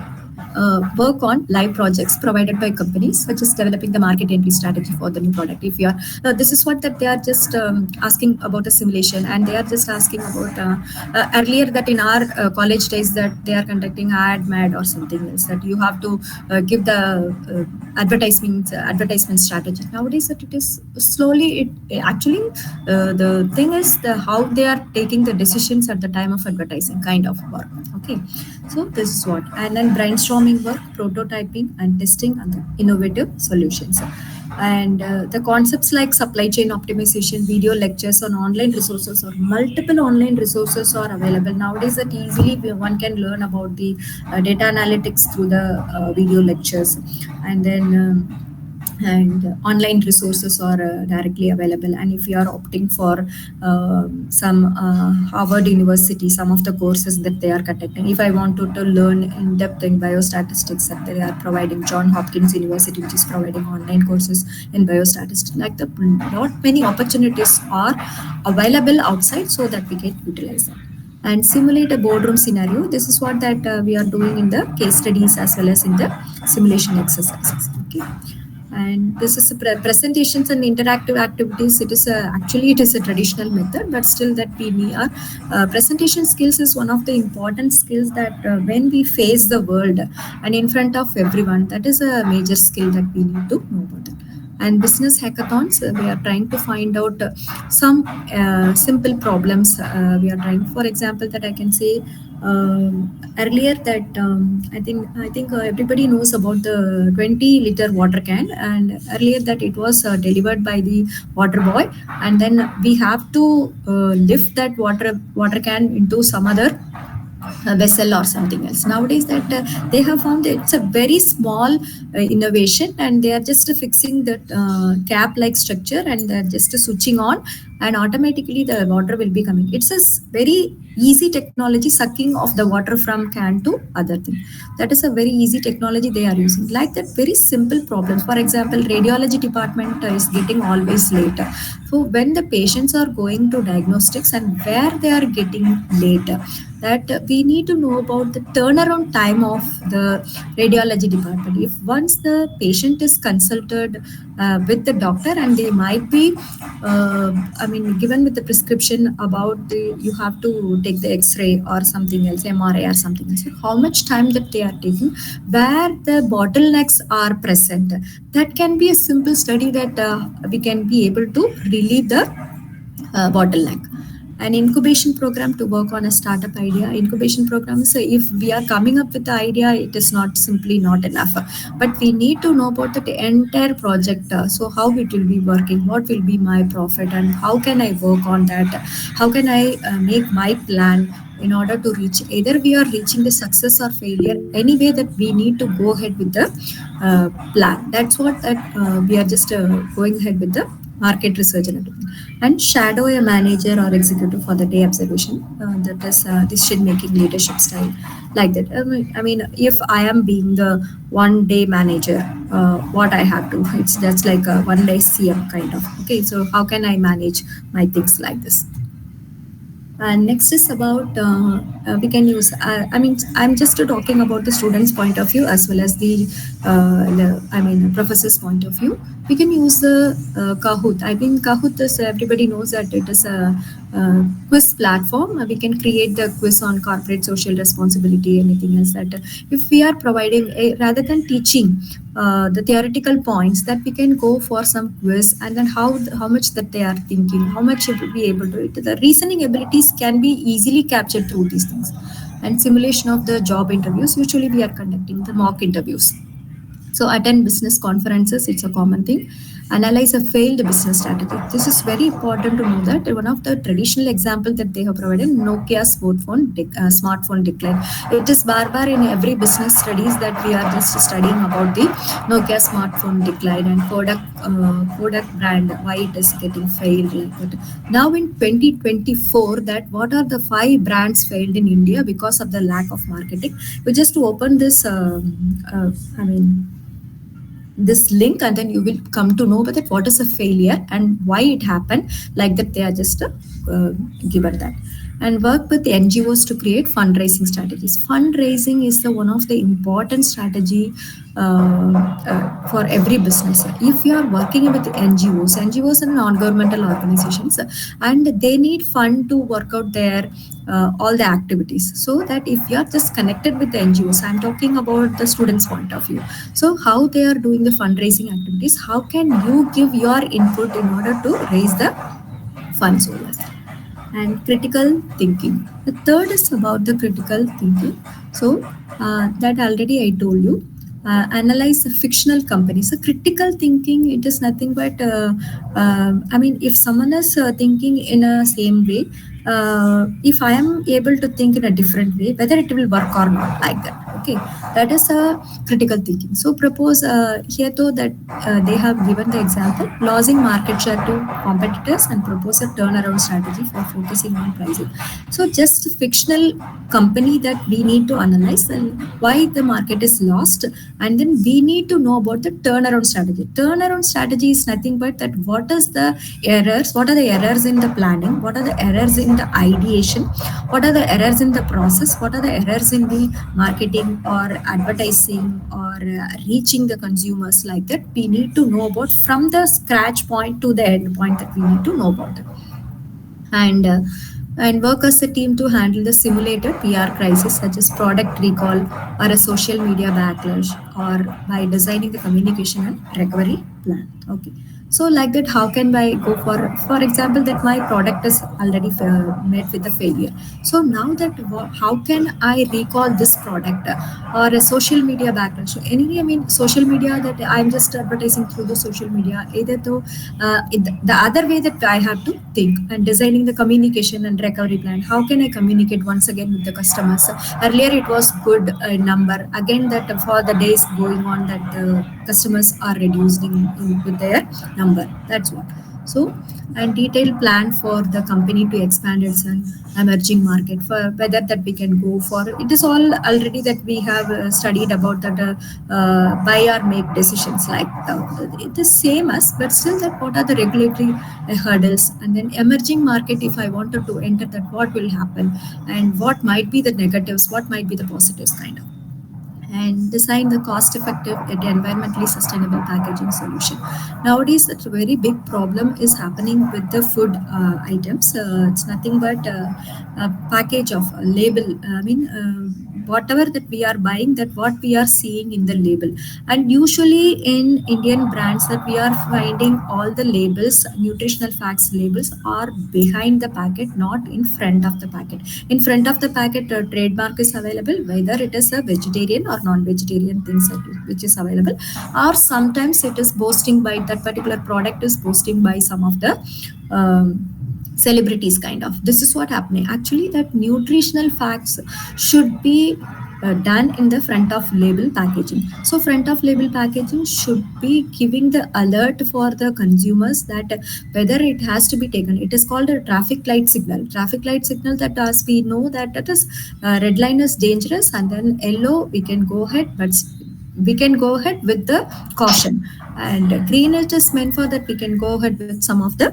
work on live projects provided by companies, such as developing the market entry strategy for the new product. If you are, this is what that they are just asking about a simulation, and they are just asking about earlier that in our college days that they are conducting ad mad or something else, that you have to give the advertisement strategy. Nowadays that it is slowly it actually the thing is the how they are taking the decisions at the time of advertising kind of work. Okay, so this is what, and then brainstorming work, prototyping and testing and the innovative solutions. And the concepts like supply chain optimization, video lectures on online resources, or multiple online resources are available nowadays that easily one can learn about the data analytics through the video lectures. And then and online resources are directly available. And if you are opting for some Harvard University, some of the courses that they are conducting, if I want to learn in depth in biostatistics, that they are providing, John Hopkins University, which is providing online courses in biostatistics, like the not many opportunities are available outside, so that we can utilize them and simulate a boardroom scenario. This is what that we are doing in the case studies as well as in the simulation exercises. Okay, and this is a presentations and interactive activities. It is actually it is a traditional method, but still that we are presentation skills is one of the important skills that when we face the world and in front of everyone, that is a major skill that we need to know about it. And business hackathons, we are trying to find out some simple problems. We are trying, for example, that I can say earlier that I think everybody knows about the 20-liter water can, and earlier that it was delivered by the water boy, and then we have to lift that water can into some other vessel or something else. Nowadays that they have found it's a very small innovation, and they are just fixing that cap like structure, and they're just switching on, and automatically the water will be coming. It's a very easy technology, sucking of the water from can to other thing. That is a very easy technology they are using. Like that, very simple problems. For example, radiology department is getting always late. So when the patients are going to diagnostics and where they are getting late, that we need to know about the turnaround time of the radiology department. If once the patient is consulted with the doctor, and they might be given with the prescription about the, you have to take the x-ray or something else, MRI or something else, how much time that they are taking, where the bottlenecks are present, that can be a simple study that we can be able to relieve the bottleneck. An incubation program to work on a startup idea. Incubation program is if we are coming up with the idea, it is not simply not enough, but we need to know about the entire project. So how it will be working, what will be my profit, and how can I work on that? How can I make my plan in order to reach, either we are reaching the success or failure, anyway that we need to go ahead with the plan. That's what that we are just going ahead with the market research and everything. And shadow a manager or executive for the day observation. That is decision making leadership style, like that. I mean, if I am being the one day manager, what I have to, it's just like a one day CM kind of. Okay, so how can I manage my things like this? And next is about we can use. I'm just talking about the students' point of view as well as the professor's point of view. We can use the Kahoot. I think Kahoot is, everybody knows that it is a quiz platform. We can create the quiz on corporate social responsibility, anything else that if we are providing rather than teaching the theoretical points, that we can go for some quiz, and then how much that they are thinking, how much you will be able to, the reasoning abilities can be easily captured through these things. And simulation of the job interviews, usually we are conducting the mock interviews. So attend business conferences, it's a common thing. analyze a failed business strategy. This is very important to know that one of the traditional example that they have provided, Nokia smartphone decline. It is bar in every business studies that we are just studying about the Nokia smartphone decline and Kodak brand, why it is getting failed like that. Now in 2024, that what are the 5 brands failed in India because of the lack of marketing. We just open this, I mean, this link, and then you will come to know that what is a failure and why it happened like that. They are just given that. And work with NGOs to create fundraising strategies. Fundraising is the one of the important strategy for every business. If you are working with NGOs are non-governmental organizations, and they need fund to work out their all the activities. So that if you are just connected with the NGOs, I'm talking about the students' point of view. So how they are doing the fundraising activities, how can you give your input in order to raise the funds over there? And critical thinking. The third is about the critical thinking. So that already I told you. Analyze the fictional companies. So critical thinking, it is nothing but I mean, if someone is thinking in a same way, if I am able to think in a different way, whether it will work or not, like that. Okay, that is a critical thinking. So propose here though that they have given the example, losing market share to competitors and propose a turnaround strategy for focusing on pricing. So just fictional company that we need to analyze and why the market is lost, and then we need to know about the turnaround strategy. Turnaround strategy is nothing but that what is the errors, what are the errors in the planning, what are the errors in the ideation, what are the errors in the process, what are the errors in the marketing or advertising or reaching the consumers, like that. We need to know about from the scratch point to the end point, that we need to know about it. And work as a team to handle the simulated PR crisis, such as product recall or a social media backlash, or by designing the communication and recovery plan. Okay. So like that, how can I go for example, that my product is already met with a failure. So now that how can I recall this product, or a social media backlash? So anyway, I mean, social media that I'm just advertising through the social media, either though the other way that I have to think, and designing the communication and recovery plan. How can I communicate once again with the customers? Earlier it was good number. Again, that for the days going on, that the customers are reducing with their number. That's what. So, and detailed plan for the company to expand its emerging market, for whether that we can go for. It is all already that we have studied about that buy or make decisions, like it is same as, but still that what are the regulatory hurdles, and then emerging market, if I wanted to enter that, what will happen, and what might be the negatives, what might be the positives, kind of. And design the cost-effective and environmentally sustainable packaging solution. Nowadays, that's a very big problem is happening with the food items. It's nothing but a package of a label. I mean, whatever that we are buying, that what we are seeing in the label. And usually in Indian brands, that we are finding all the labels, nutritional facts labels, are behind the packet, not in front of the packet. In front of the packet, a trademark is available, whether it is a vegetarian or non-vegetarian things which is available, or sometimes it is boasting by that particular product is boasting by some of the celebrities, kind of. This is what happening. Actually, that nutritional facts should be done in the front of label packaging. So front of label packaging should be giving the alert for the consumers that whether it has to be taken. It is called a traffic light signal. Traffic light signal, that as we know that it is red line is dangerous, and then yellow we can go ahead, but we can go ahead with the caution, and green it is meant for that we can go ahead with some of the,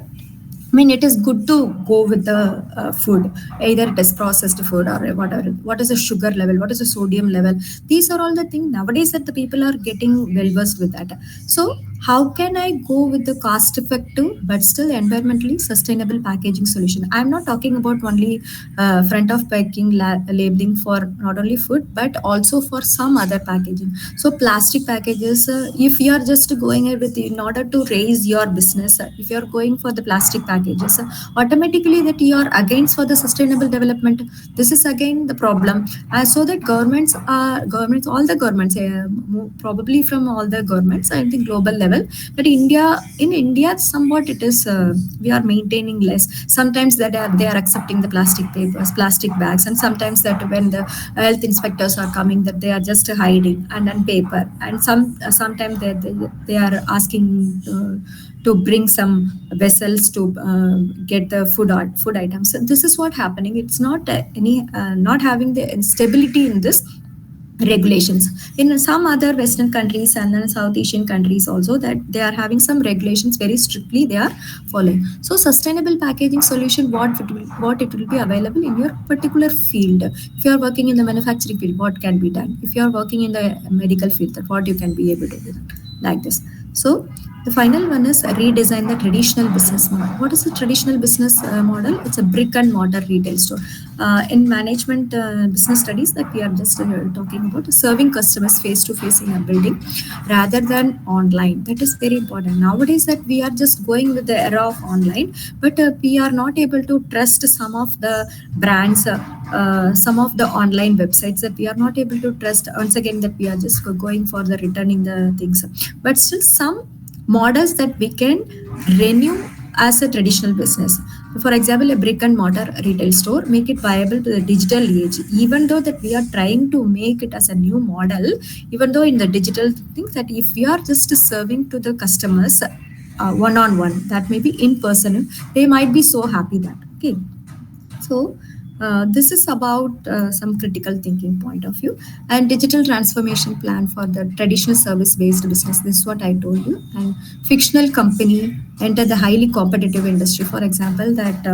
I mean, it is good to go with the food, either it is processed food or whatever. What is the sugar level? What is the sodium level? These are all the things nowadays that the people are getting well versed with that. So how can I go with the cost effective but still environmentally sustainable packaging solution? I'm not talking about only front of packing labeling for not only food but also for some other packaging. So plastic packages, if you are just going ahead with in order to raise your business, if you are going for the plastic packages, automatically that you are against for the sustainable development. This is again the problem. So that governments, all the governments, probably from all the governments, I think global level, model. But in India, somewhat it is we are maintaining less. Sometimes that they are accepting the plastic papers, plastic bags, and sometimes that when the health inspectors are coming, that they are just hiding and then paper, and sometimes they are asking. To bring some vessels to get the food items. So this is what happening. It's not not having the stability in this regulations. In some other Western countries and then South Asian countries also, that they are having some regulations very strictly they are following. So sustainable packaging solution, what it will be available in your particular field. If you are working in the manufacturing field, what can be done? If you are working in the medical field, that what you can be able to do like this. So the final one is redesign the traditional business model. What is the traditional business model? It's a brick and mortar retail store. In management business studies that we are just talking about, serving customers face to face in a building rather than online. That is very important. Nowadays that we are just going with the era of online, but we are not able to trust some of the brands, some of the online websites that we are not able to trust. Once again, that we are just going for the returning the things, but still some models that we can renew as a traditional business. For example, a brick and mortar retail store, make it viable to the digital age. Even though that we are trying to make it as a new model, even though in the digital thing, that if we are just serving to the customers one on one, that may be in person, they might be so happy that. Okay. So this is about some critical thinking point of view and digital transformation plan for the traditional service-based business. This is what I told you. And fictional company enter the highly competitive industry. For example, that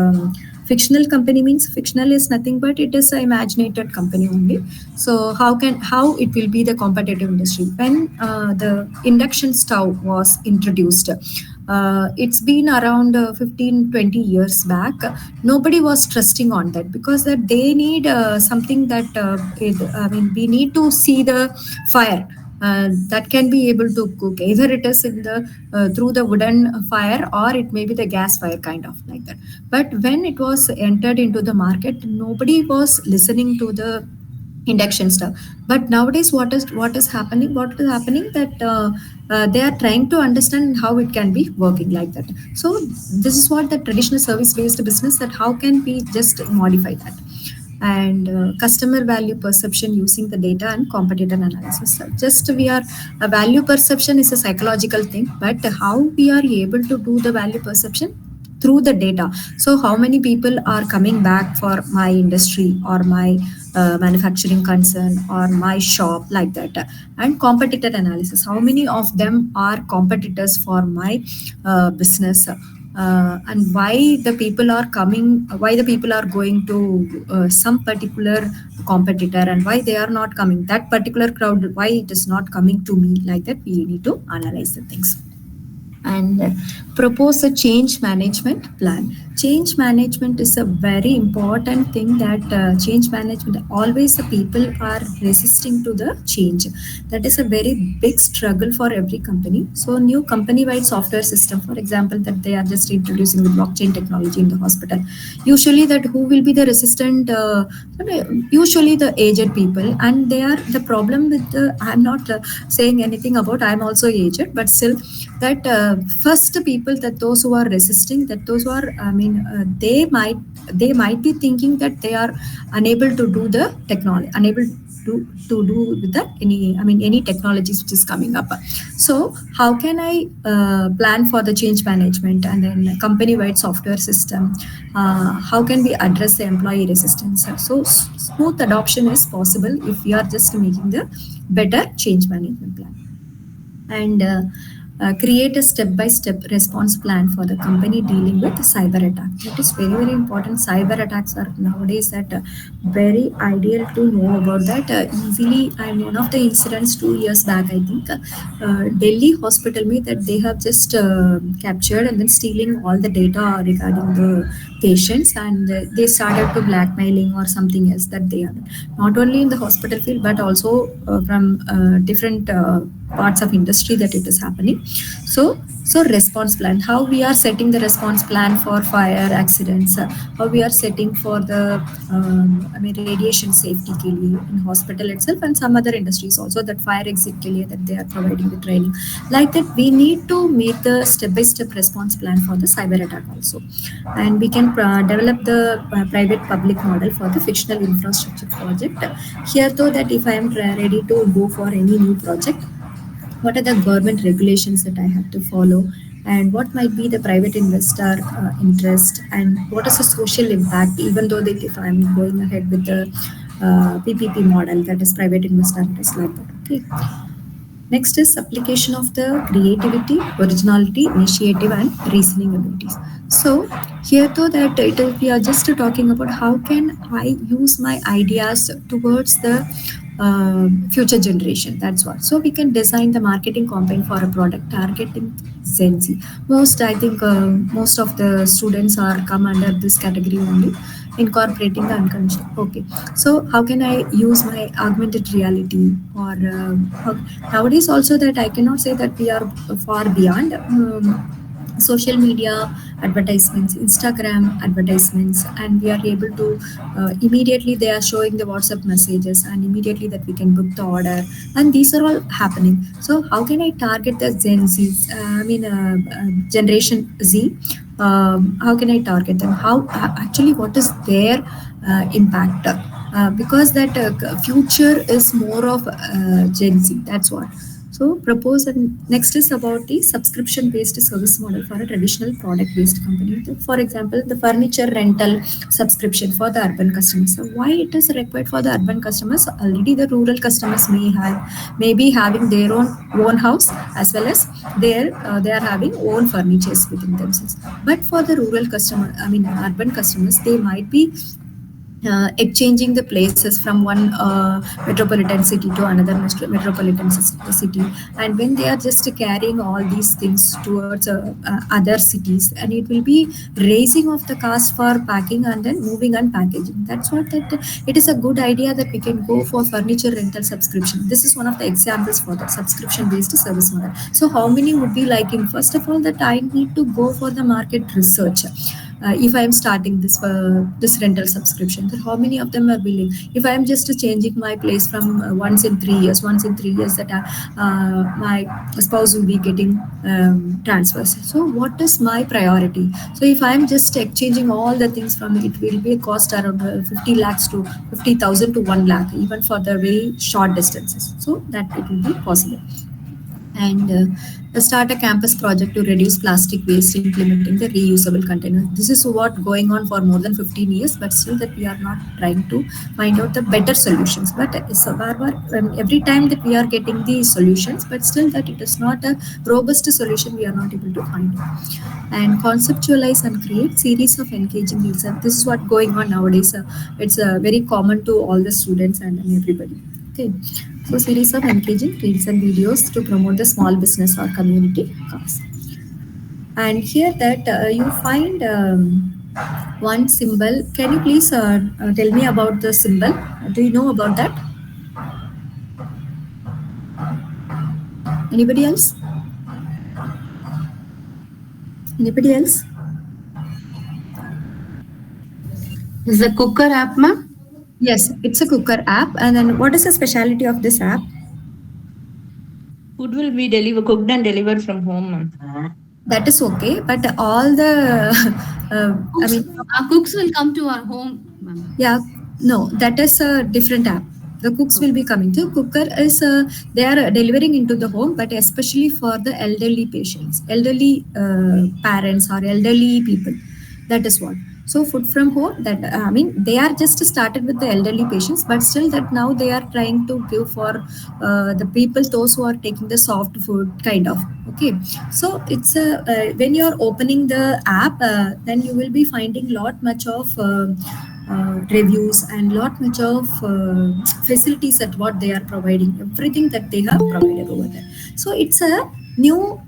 fictional company means fictional is nothing but it is an imaginated company only. So how it will be the competitive industry when the induction stove was introduced? It's been around 15-20 years back. Nobody was trusting on that because that they need something that we need to see the fire that can be able to cook. Either it is in the through the wooden fire or it may be the gas fire kind of like that. But when it was entered into the market, nobody was listening to the induction stuff. But nowadays what is happening that they are trying to understand how it can be working like that. So this is what the traditional service based business, that how can we just modify that. And customer value perception using the data and competitor analysis. Just we are a value perception is a psychological thing, but how we are able to do the value perception through the data. So how many people are coming back for my industry or my manufacturing concern or my shop like that. And competitor analysis, how many of them are competitors for my business, and why the people are coming, why the people are going to some particular competitor and why they are not coming, that particular crowd, why it is not coming to me, like that we need to analyze the things. And propose a change management plan. Change management is a very important thing, that change management, always the people are resisting to the change. That is a very big struggle for every company. So new company wide software system, for example, that they are just introducing the blockchain technology in the hospital. Usually that who will be the resistant, usually the aged people, and they are the problem with the, I'm not saying anything about, I'm also aged, but still that first people, that those who are resisting, that those who are they might be thinking that they are unable to do the technology, unable to do with the any technologies which is coming up. So how can I plan for the change management and then company wide software system? How can we address the employee resistance? So smooth adoption is possible if we are just making the better change management plan. And create a step-by-step response plan for the company dealing with cyber attack. That is very, very important. Cyber attacks are nowadays that very ideal to know about that easily. And one of the incidents 2 years back, I think, Delhi hospital me, that they have just captured and then stealing all the data regarding the patients, and they started to blackmailing or something else that they are not only in the hospital field but also from different parts of industry that it is happening. So So response plan, how we are setting the response plan for fire accidents, how we are setting for the radiation safety के लिए in hospital itself and some other industries also, that fire exit के लिए that they are providing the training. Like that, we need to make the step by step response plan for the cyber attack also, and we can develop the private public model for the fictional infrastructure project. Here though, that if I am ready to go for any new project, what are the government regulations that I have to follow, and what might be the private investor interest, and what is the social impact, even though that if I'm going ahead with the PPP model, that is private investor interest, like that. Okay. Next is application of the creativity, originality, initiative, and reasoning abilities. So here though, that we are just talking about how can I use my ideas towards the future generation. That's what. So we can design the marketing campaign for a product targeting Gen Z. I think most of the students are come under this category only, incorporating the unconscious. Okay, so how can I use my augmented reality, or nowadays also, that I cannot say that we are far beyond. Social media advertisements, Instagram advertisements, and we are able to immediately they are showing the WhatsApp messages, and immediately that we can book the order, and these are all happening. So how can I target the Gen Z? Generation Z. How can I target them? How actually what is their impact? Because that future is more of Gen Z. That's what. So propose, and next is about the subscription based service model for a traditional product based company. For example, the furniture rental subscription for the urban customers. So why it is required for the urban customers? Already the rural customers may be having their own house, as well as they are having own furnitures within themselves. But for the rural customer, urban customers, they might be exchanging the places from one metropolitan city to another metropolitan city, and when they are just carrying all these things towards other cities, and it will be raising of the cost for packing and then moving and packaging. That's what that it is a good idea that we can go for furniture rental subscription. This is one of the examples for that subscription based service model. So how many would be liking? First of all, that I need to go for the market research. If I am starting this rental subscription, then how many of them are willing? If I am just changing my place from once in 3 years, that my spouse will be getting transfers. So what is my priority? So if I am just exchanging all the things from it, will be a cost around 50 lakhs to 50,000 to 1 lakh, even for the very short distances. So that it will be possible. And start a campus project to reduce plastic waste, implementing the reusable container. This is what going on for more than 15 years, but still that we are not trying to find out the better solutions. But every time that we are getting these solutions, but still that it is not a robust solution, we are not able to find it. And conceptualize and create series of engaging reels. And this is what going on nowadays. It's very common to all the students and everybody. Okay. So series of engaging reels and videos to promote the small business or community cause. And here that you find one symbol. Can you please tell me about the symbol? Do you know about that? Anybody else? Anybody else? Is the cooker app, ma'am? Yes, it's a cooker app. And then what is the specialty of this app? Food will be cooked and delivered from home, ma'am. That is okay, but all the our cooks will come to our home, ma'am. Yeah, no, that is a different app. The cooks will be coming to. Cooker is they are delivering into the home, but especially for the elderly patients, elderly parents or elderly people. That is what. So food from home. That they are just started with the elderly patients, but still that now they are trying to give for the people, those who are taking the soft food kind of. Okay, so it's when you are opening the app, then you will be finding lot much of. Reviews and lot much of facilities at what they are providing, everything that they have provided over there. So it's a new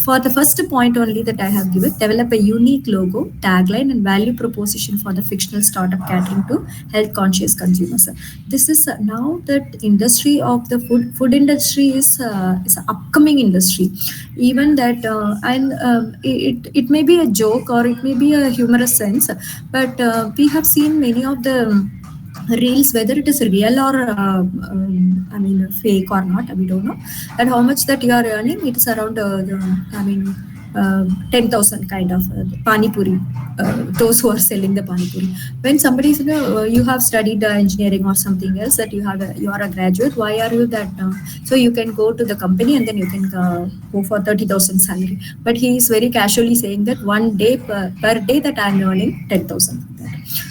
for the first point only that I have given, develop a unique logo, tagline and value proposition for the fictional startup catering to health conscious consumers. This is now that industry of the food industry is an upcoming industry. Even that it may be a joke or it may be a humorous sense, but we have seen many of the reels, whether it is real or fake or not, we don't know. And how much that you are earning, it is around 10,000 kind of pani puri. Those who are selling the pani puri, when somebody is, you have studied engineering or something else, that you are a graduate, why are you that so you can go to the company and then you can go for 30,000 salary. But he is very casually saying that one day per day that I am earning 10,000.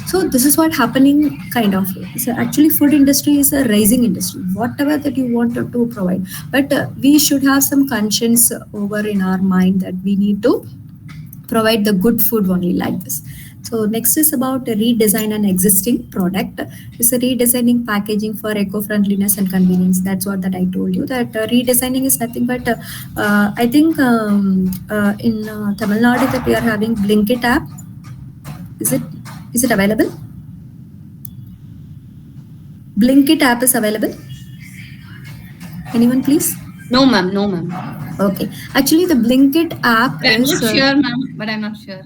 So this is what happening kind of. So actually food industry is a rising industry, whatever that you want to provide, but we should have some conscience over in our mind that we need to provide the good food only like this. So next is about redesign an existing product. It's a redesigning packaging for eco-friendliness and convenience. That's what that I told you, that redesigning is nothing but I think in Tamil Nadu that we are having Blinkit app. Is it available? Blinkit app is available. Anyone, please? No, ma'am. No, ma'am. Okay. Actually, the Blinkit app I'm is. not sure, ma'am, but I'm not sure.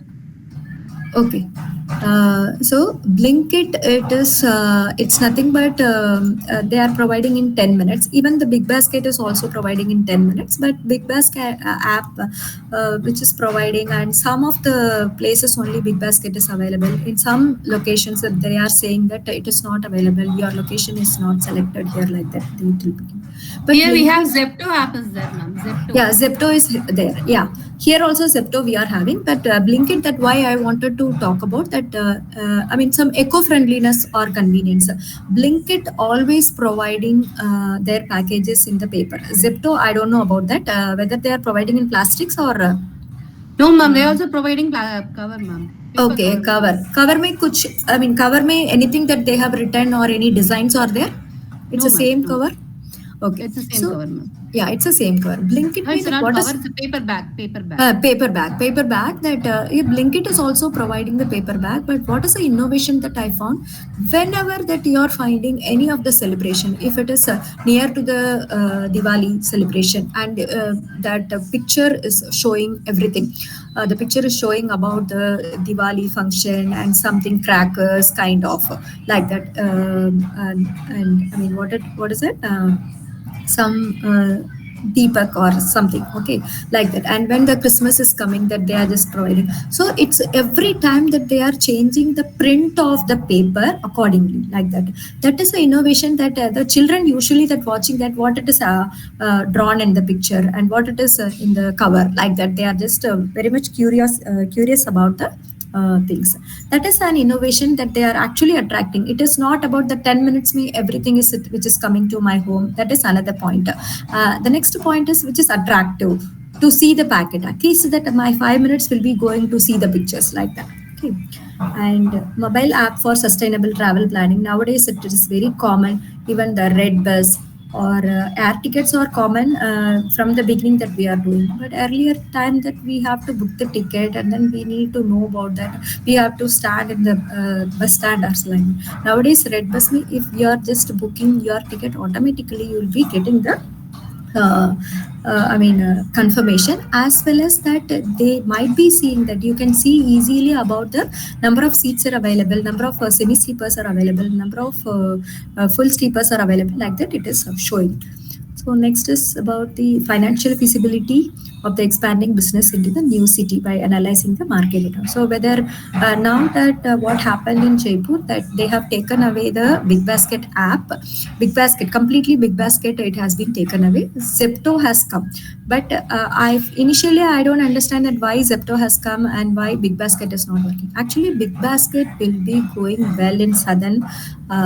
Okay. So Blinkit, it's nothing but they are providing in 10 minutes. Even the Big Basket is also providing in 10 minutes. But Big Basket app, which is providing, and some of the places only Big Basket is available. In some locations, that they are saying that it is not available. Your location is not selected here, like that. But here we have Zepto app is there, ma'am. Zepto. Yeah, Zepto is there. Yeah, here also Zepto we are having, but Blinkit, that why I wanted to talk about that. Some eco-friendliness or convenience. Blinkit always providing their packages in the paper. Zepto, I don't know about that. Whether they are providing in plastics or. No, ma'am. They are also providing cover, ma'am. Okay, cover में कुछ, cover में anything that they have written or any designs are there? It's the same cover. Okay, it's the same cover, ma'am. Yeah, it's the same cover. Blinkit it's not what cover, is, it's a paper bag. Paper bag. That Blinkit is also providing the paper bag. But what is the innovation that I found? Whenever that you are finding any of the celebration, if it is near to the Diwali celebration, and that picture is showing everything. The picture is showing about the Diwali function and something crackers, kind of like that. What is it? Some Deepak or something, okay, like that. And when the Christmas is coming, that they are just providing. So it's every time that they are changing the print of the paper accordingly, like that. That is the innovation that the children usually that watching that what it is drawn in the picture and what it is in the cover, like that. They are just very much curious about the things. That is an innovation that they are actually attracting. It is not about the 10 minutes me everything is which is coming to my home. That is another point. The next point is which is attractive to see the packet. At least that my 5 minutes will be going to see the pictures, like that. Okay. And mobile app for sustainable travel planning. Nowadays it is very common. Even the red bus or air tickets are common from the beginning that we are doing. But earlier time that we have to book the ticket and then we need to know about that. We have to stand in the bus stand or line. Nowadays red bus, if you are just booking your ticket, automatically you will be getting the confirmation, as well as that they might be seeing that you can see easily about the number of seats are available, number of semi sleepers are available, number of full sleepers are available, like that it is showing. So next is about the financial feasibility of the expanding business into the new city by analyzing the market data. So whether now that what happened in Jaipur, that they have taken away the Big Basket app, Big Basket, completely Big Basket, it has been taken away. Zepto has come. But I don't understand that why Zepto has come and why Big Basket is not working. Actually, Big Basket will be going well in southern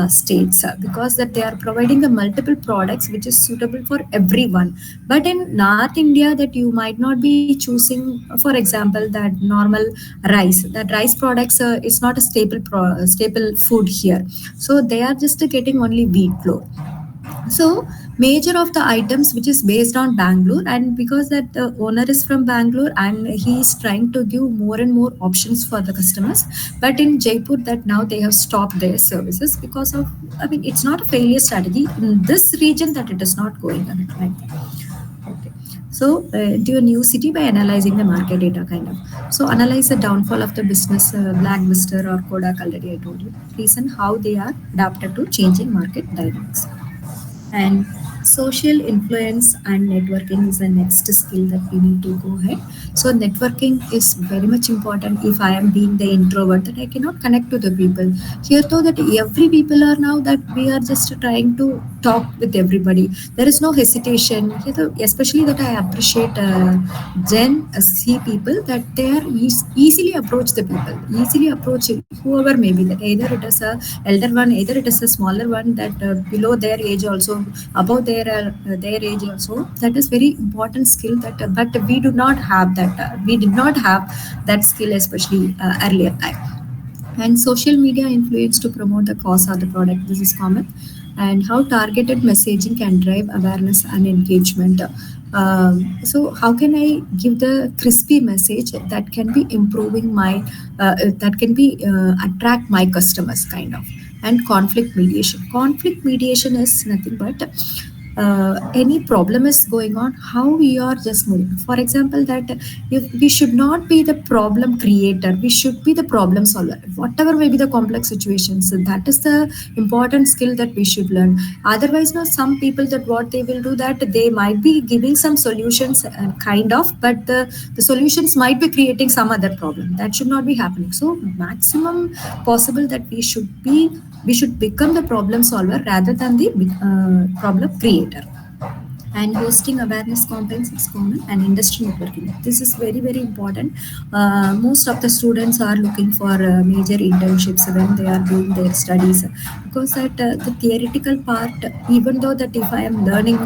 states because that they are providing the multiple products which is suitable for everyone. But in North India, that you might not be choosing, for example, that normal rice. That rice products is not a staple food here. So they are just getting only wheat flour. So major of the items which is based on Bangalore, and because that the owner is from Bangalore and he is trying to give more and more options for the customers. But in Jaipur, that now they have stopped their services because of, I mean, it's not a failure strategy in this region that it is not going on like that. Okay. So, into a new city by analyzing the market data, kind of. So, analyze the downfall of the business, Blackbuster or Kodak. Already, I told you. Reason how they are adapted to changing market dynamics. And social influence and networking is the next skill that we need to go ahead. So networking is very much important. If I am being the introvert, that I cannot connect to the people here, though that every people are now that we are just trying to talk with everybody. There is no hesitation here, especially that I appreciate Gen C people, that they are easily approach the people, easily approach whoever may be, that either it is a elder one, either it is a smaller one, that below their age also, above their age also. That is very important skill that but we do not have that, we did not have that skill, especially earlier time. And social media influence to promote the cause or the product, this is common. And how targeted messaging can drive awareness and engagement. So how can I give the crispy message that can be improving my that can be attract my customers, kind of. And conflict mediation is nothing but any problem is going on, how we are just moving. For example, that if we should not be the problem creator, we should be the problem solver, whatever may be the complex situations. So that is the important skill that we should learn. Otherwise, now some people, that what they will do, that they might be giving some solutions, kind of, but the solutions might be creating some other problem. That should not be happening. So maximum possible that we should become the problem solver rather than the problem creator. And hosting awareness campaigns is common. And industry networking, this is very very important. Most of the students are looking for major internships when they are doing their studies, because that the theoretical part, even though that if I am learning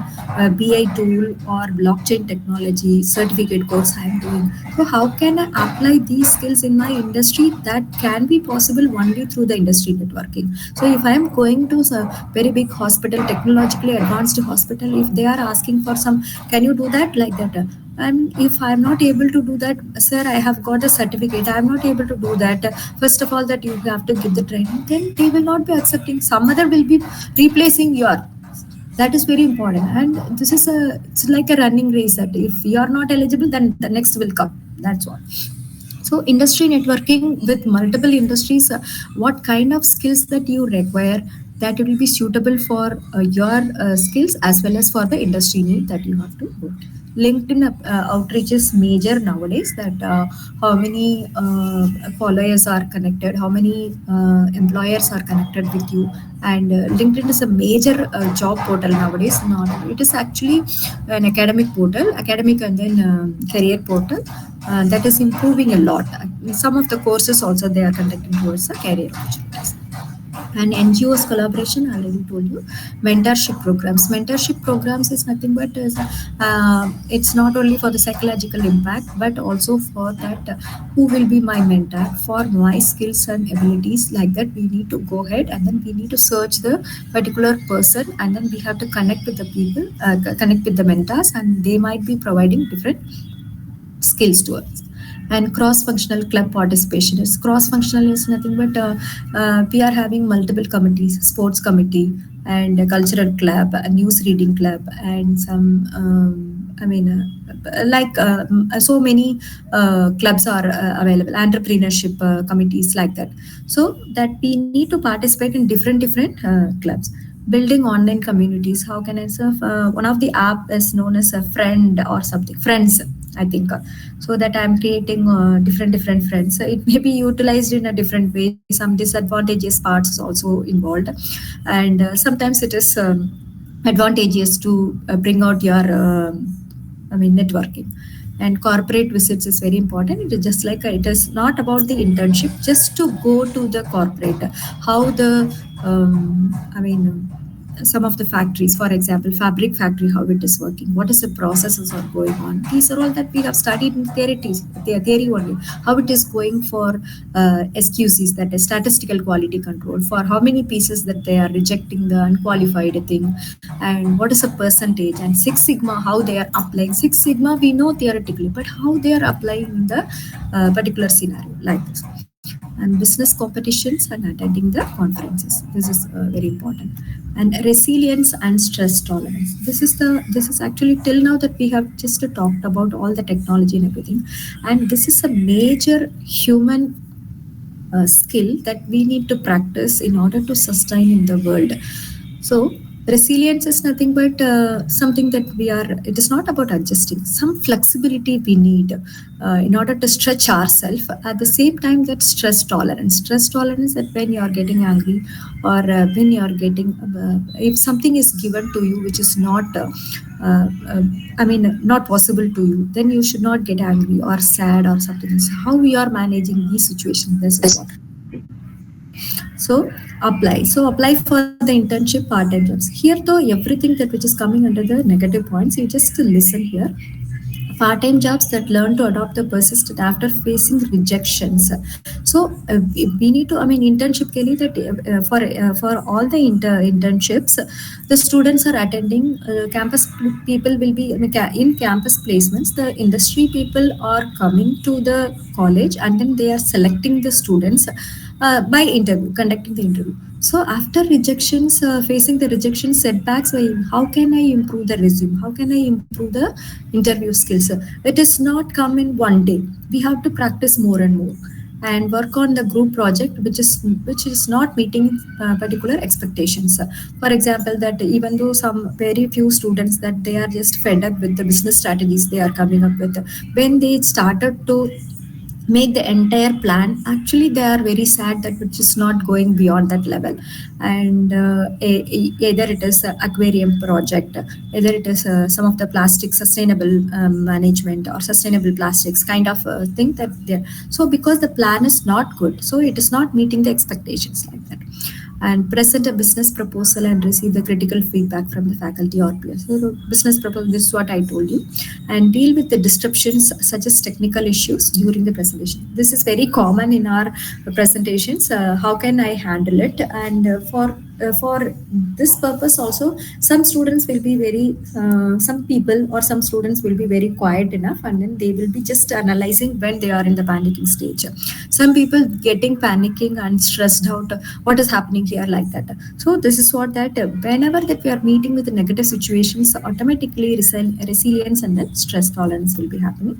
BI tool or blockchain technology certificate course I am doing, so how can I apply these skills in my industry? That can be possible only through the industry networking. So if I am going to a very big hospital, technologically advanced hospital, if they are asking for some, can you do that, like that, and if I am not able to do that, sir, I have got a certificate, I am not able to do that, first of all that you have to give the training, then they will not be accepting. Some other will be replacing your. That is very important. And this is it's like a running race, that if you are not eligible, then the next will come. That's all. So industry networking with multiple industries, what kind of skills that you require, that it will be suitable for your skills as well as for the industry need that you have to go. LinkedIn outreach is major nowadays, that how many followers are connected, how many employers are connected with you. And LinkedIn is a major job portal nowadays. Not, it is actually an academic portal, academic and then career portal, that is improving a lot. Some of the courses also they are conducting towards the career opportunities. And NGOs collaboration, I already told you. Mentorship programs is nothing but it's not only for the psychological impact, but also for that who will be my mentor for my skills and abilities. Like that, we need to go ahead and then we need to search the particular person, and then we have to connect with the people, connect with the mentors, and they might be providing different skills to us. And cross-functional club participation is, cross-functional is nothing but we are having multiple committees, sports committee and a cultural club, a news reading club, and some so many clubs are available, entrepreneurship committees, like that. So that we need to participate in different clubs. Building online communities, how can I serve? One of the app is known as a friend or something, friends, I think. So that I'm creating different friends. So it may be utilized in a different way. Some disadvantageous parts is also involved, and sometimes it is advantageous to bring out your networking. And corporate visits is very important. It is just like it is not about the internship, just to go to the corporate, how the some of the factories, for example, fabric factory, how it is working, what is the processes are going on. These are all that we have studied in theory only. How it is going for SQCs, that is statistical quality control, for how many pieces that they are rejecting the unqualified thing, and what is the percentage, and Six Sigma, how they are applying. Six Sigma we know theoretically, but how they are applying in the particular scenario like this. And business competitions and attending the conferences, this is very important. And resilience and stress tolerance, this is actually till now that we have just talked about all the technology and everything, and this is a major human skill that we need to practice in order to sustain in the world. So resilience is nothing but something that we are, it is not about adjusting, some flexibility we need in order to stretch ourselves. At the same time, that stress tolerance, that when you are getting angry, or when you are getting if something is given to you which is not I mean not possible to you, then you should not get angry or sad or something. So how we are managing these situations, this is what. So apply for the internship, part-time jobs. Here though, everything that which is coming under the negative points, you just listen here. Part-time jobs that learn to adopt the persistent after facing rejections. So we need to, I mean, internship ke liye that for all the internships, the students are attending. Campus people will be, I mean, in campus placements. The industry people are coming to the college, and then they are selecting the students by interview, conducting the interview. So after rejections, facing the rejection setbacks, how can I improve the resume? How can I improve the interview skills? It is not come in one day. We have to practice more and more, and work on the group project which is not meeting particular expectations. For example, that even though some very few students that they are just fed up with the business strategies they are coming up with, when they started to make the entire plan, actually they are very sad that which is not going beyond that level. And either it is a aquarium project, either it is some of the plastic sustainable management or sustainable plastics kind of thing that they, so because the plan is not good, so it is not meeting the expectations like that. And present a business proposal and receive the critical feedback from the faculty or peers. So the business proposal, this is what I told you. And deal with the disruptions such as technical issues during the presentation. This is very common in our presentations. How can I handle it? And for this purpose also, some students will be very, some people or some students will be very quiet enough, and then they will be just analyzing when they are in the panicking stage. Some people getting panicking and stressed out, what is happening here, like that. So this is what that whenever that we are meeting with the negative situations, automatically resilience and then stress tolerance will be happening.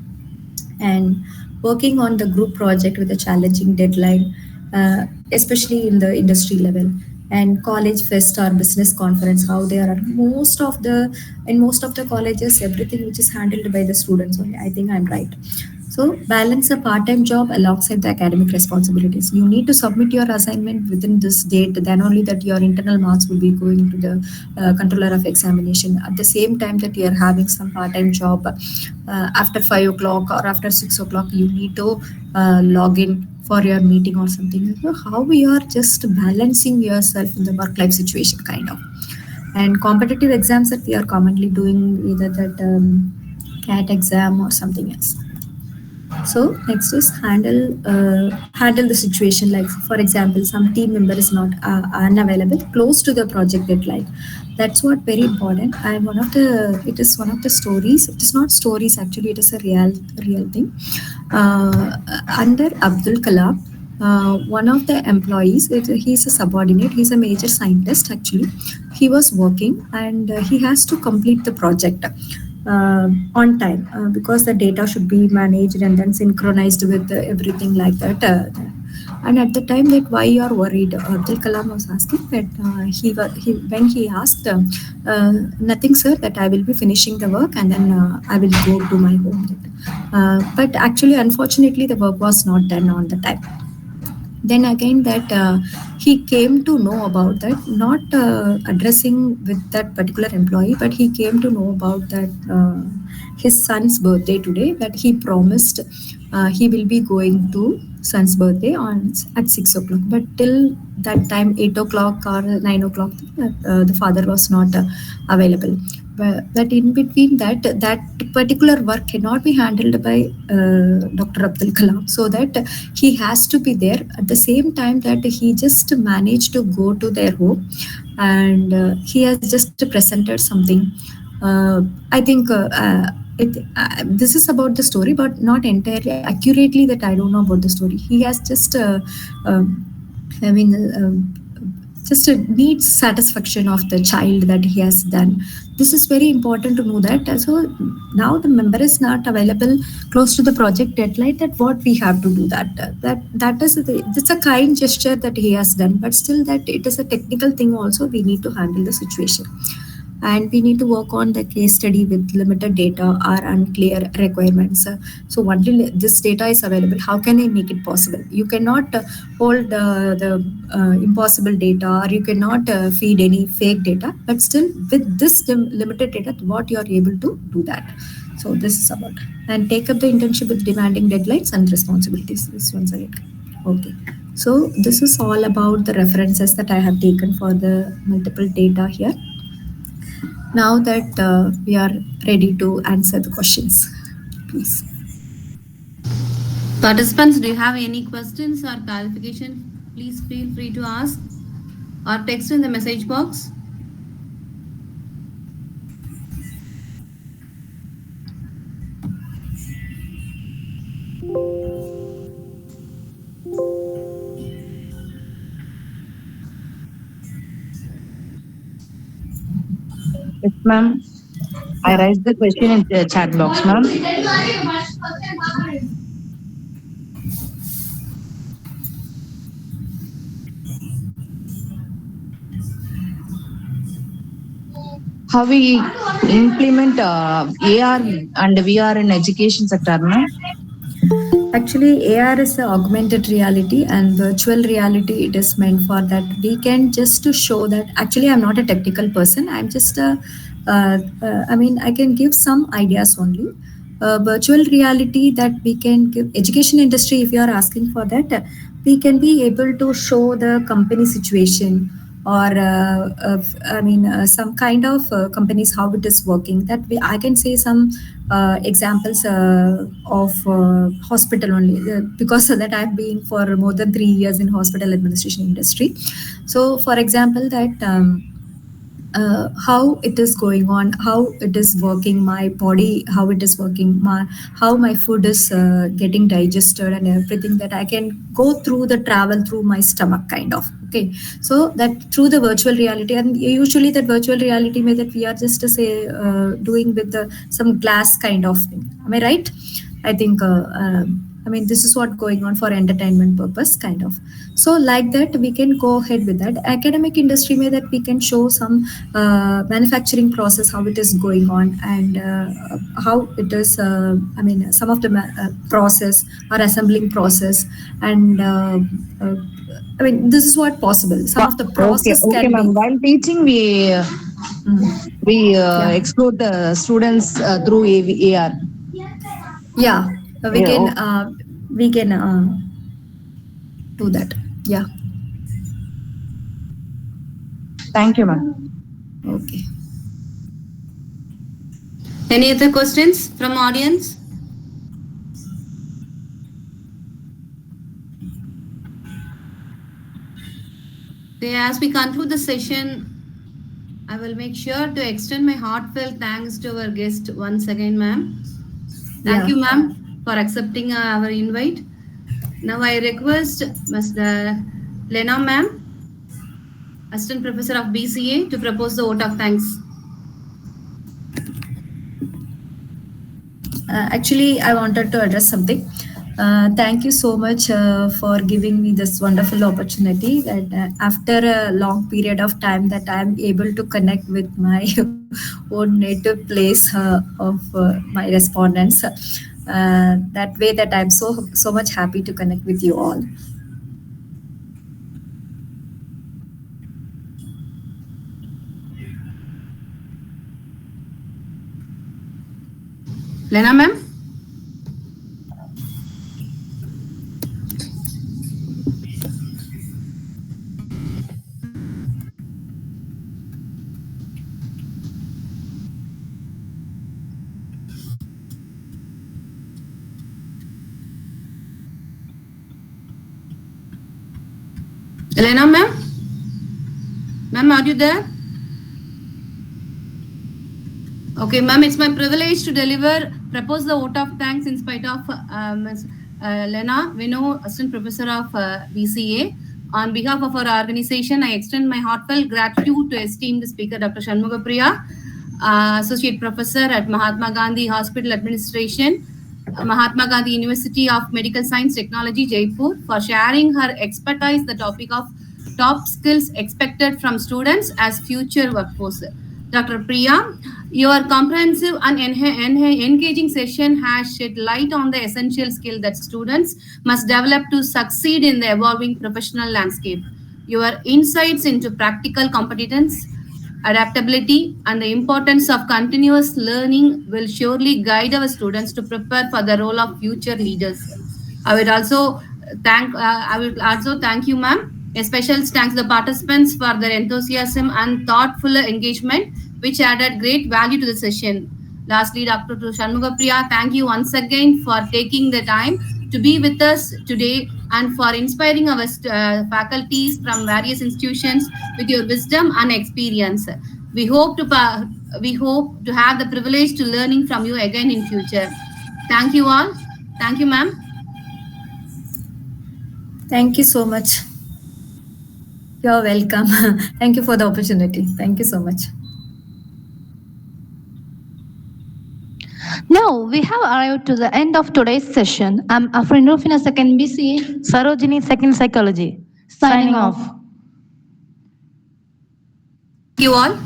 And working on the group project with a challenging deadline, especially in the industry level. And college fest or business conference, how they are most of the in most of the colleges, everything which is handled by the students only. I think I'm right. So balance a part-time job alongside the academic responsibilities. You need to submit your assignment within this date. Then only that your internal marks will be going to the controller of examination. At the same time that you are having some part-time job, after 5 o'clock or after 6 o'clock, you need to log in for your meeting or something. So how we are just balancing yourself in the work-life situation, kind of. And competitive exams that we are commonly doing, either that CAT exam or something else. So next is handle the situation. Like for example, some team member is not unavailable close to the project deadline. That's what very important. And it is one of the stories. It is not stories actually. It is a real thing. Under Abdul Kalam, one of the employees, he's a subordinate. He's a major scientist actually. He was working and he has to complete the project on time because the data should be managed and then synchronized with everything like that. And at the time that why you are worried, Abdul Kalam was asking that when he asked, nothing sir, that I will be finishing the work and then I will go to my home. But actually, unfortunately, the work was not done on the time. Then again that he came to know about that, not addressing with that particular employee, but he came to know about that his son's birthday today, that he promised he will be going to son's birthday on at 6 o'clock. But till that time, 8 o'clock or 9 o'clock, the father was not available. But in between that, that particular work cannot be handled by Dr. Abdul Kalam, so that he has to be there at the same time that he just managed to go to their home, and he has just presented something. I think this is about the story, but not entirely accurately. That I don't know about the story. He has just I mean, just a needs satisfaction of the child that he has done. This is very important to know that. So now the member is not available close to the project deadline. That what we have to do that is it's a kind gesture that he has done, but still that it is a technical thing. Also, we need to handle the situation, and we need to work on the case study with limited data or unclear requirements. So only this data is available, how can I make it possible? You cannot hold the impossible data, or you cannot feed any fake data, but still with this limited data, what you are able to do that. So this is about, and take up the internship with demanding deadlines and responsibilities. This once again. Okay. So this is all about the references that I have taken for the multiple data here. Now that we are ready to answer the questions, please. Participants, do you have any questions or clarification? Please feel free to ask or text in the message box. Yes, ma'am. I raised the question in the chat box, ma'am. How we implement AR and VR in education sector, ma'am? Actually, AR is the augmented reality, and virtual reality, it is meant for that we can just to show that actually I'm not a technical person. I'm just I mean, I can give some ideas only. Virtual reality that we can give education industry, if you are asking for that, we can be able to show the company situation, or I mean, some kind of companies how it is working. That we, I can say some examples of hospital only, because of that I've been for more than 3 years in hospital administration industry. So for example that how it is going on, how it is working, my body, how it is working, how my food is getting digested and everything, that I can go through the travel through my stomach kind of. Okay, so that through the virtual reality, and usually that virtual reality may that we are just to say doing with the, some glass kind of thing. Am I right? I think I mean, this is what going on for entertainment purpose kind of. So like that we can go ahead with that. Academic industry may that we can show some manufacturing process, how it is going on, and how it is I mean, some of the process or assembling process, and uh, I mean, this is what possible, some of the Okay, process okay, can be. ma'am. While teaching, we Yeah. explore the students through AR. Yeah, Yeah, we can do that. Yeah. thank you, ma'am. Okay. Any other questions from audience? Okay, as we conclude the session, I will make sure to extend my heartfelt thanks to our guest once again, ma'am. Thank you, ma'am, for accepting our invite. Now I request Mr. Lena, ma'am, Assistant Professor of BCA, to propose the vote of thanks. Actually, I wanted to address something. Thank you so much for giving me this wonderful opportunity. That after a long period of time, that I am able to connect with my own native place of my respondents. That way, that I'm so much happy to connect with you all. Lena, ma'am. Elena, ma'am? Ma'am, are you there? Okay, ma'am, it's my privilege to propose the vote of thanks in spite of Ms. Lena Vino, Assistant Professor of BCA. On behalf of our organization, I extend my heartfelt gratitude to esteemed Speaker Dr. Shanmuga Priya, Associate Professor at Mahatma Gandhi Hospital Administration, Mahatma Gandhi University of Medical Science Technology, Jaipur, for sharing her expertise the topic of top skills expected from students as future workforce. Dr. Priya, your comprehensive and engaging session has shed light on the essential skill that students must develop to succeed in the evolving professional landscape. Your insights into practical competence, adaptability, and the importance of continuous learning will surely guide our students to prepare for the role of future leaders. I would also thank you, ma'am. A special thanks to the participants for their enthusiasm and thoughtful engagement, which added great value to the session. Lastly, Dr. Shanmuga Priya, thank you once again for taking the time to be with us today and for inspiring our faculties from various institutions with your wisdom and experience. We hope to have the privilege to learning from you again in future. Thank you all. Thank you, ma'am. Thank you so much. You're welcome. Thank you for the opportunity. Thank you so much. Now we have arrived to the end of today's session. I'm Afrin Rufina, second BCA. Sarojini, second psychology. Signing off. Thank you all.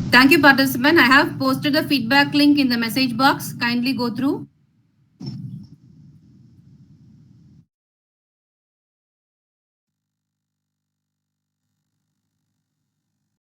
Thank you, participant. I have posted a feedback link in the message box. Kindly go through.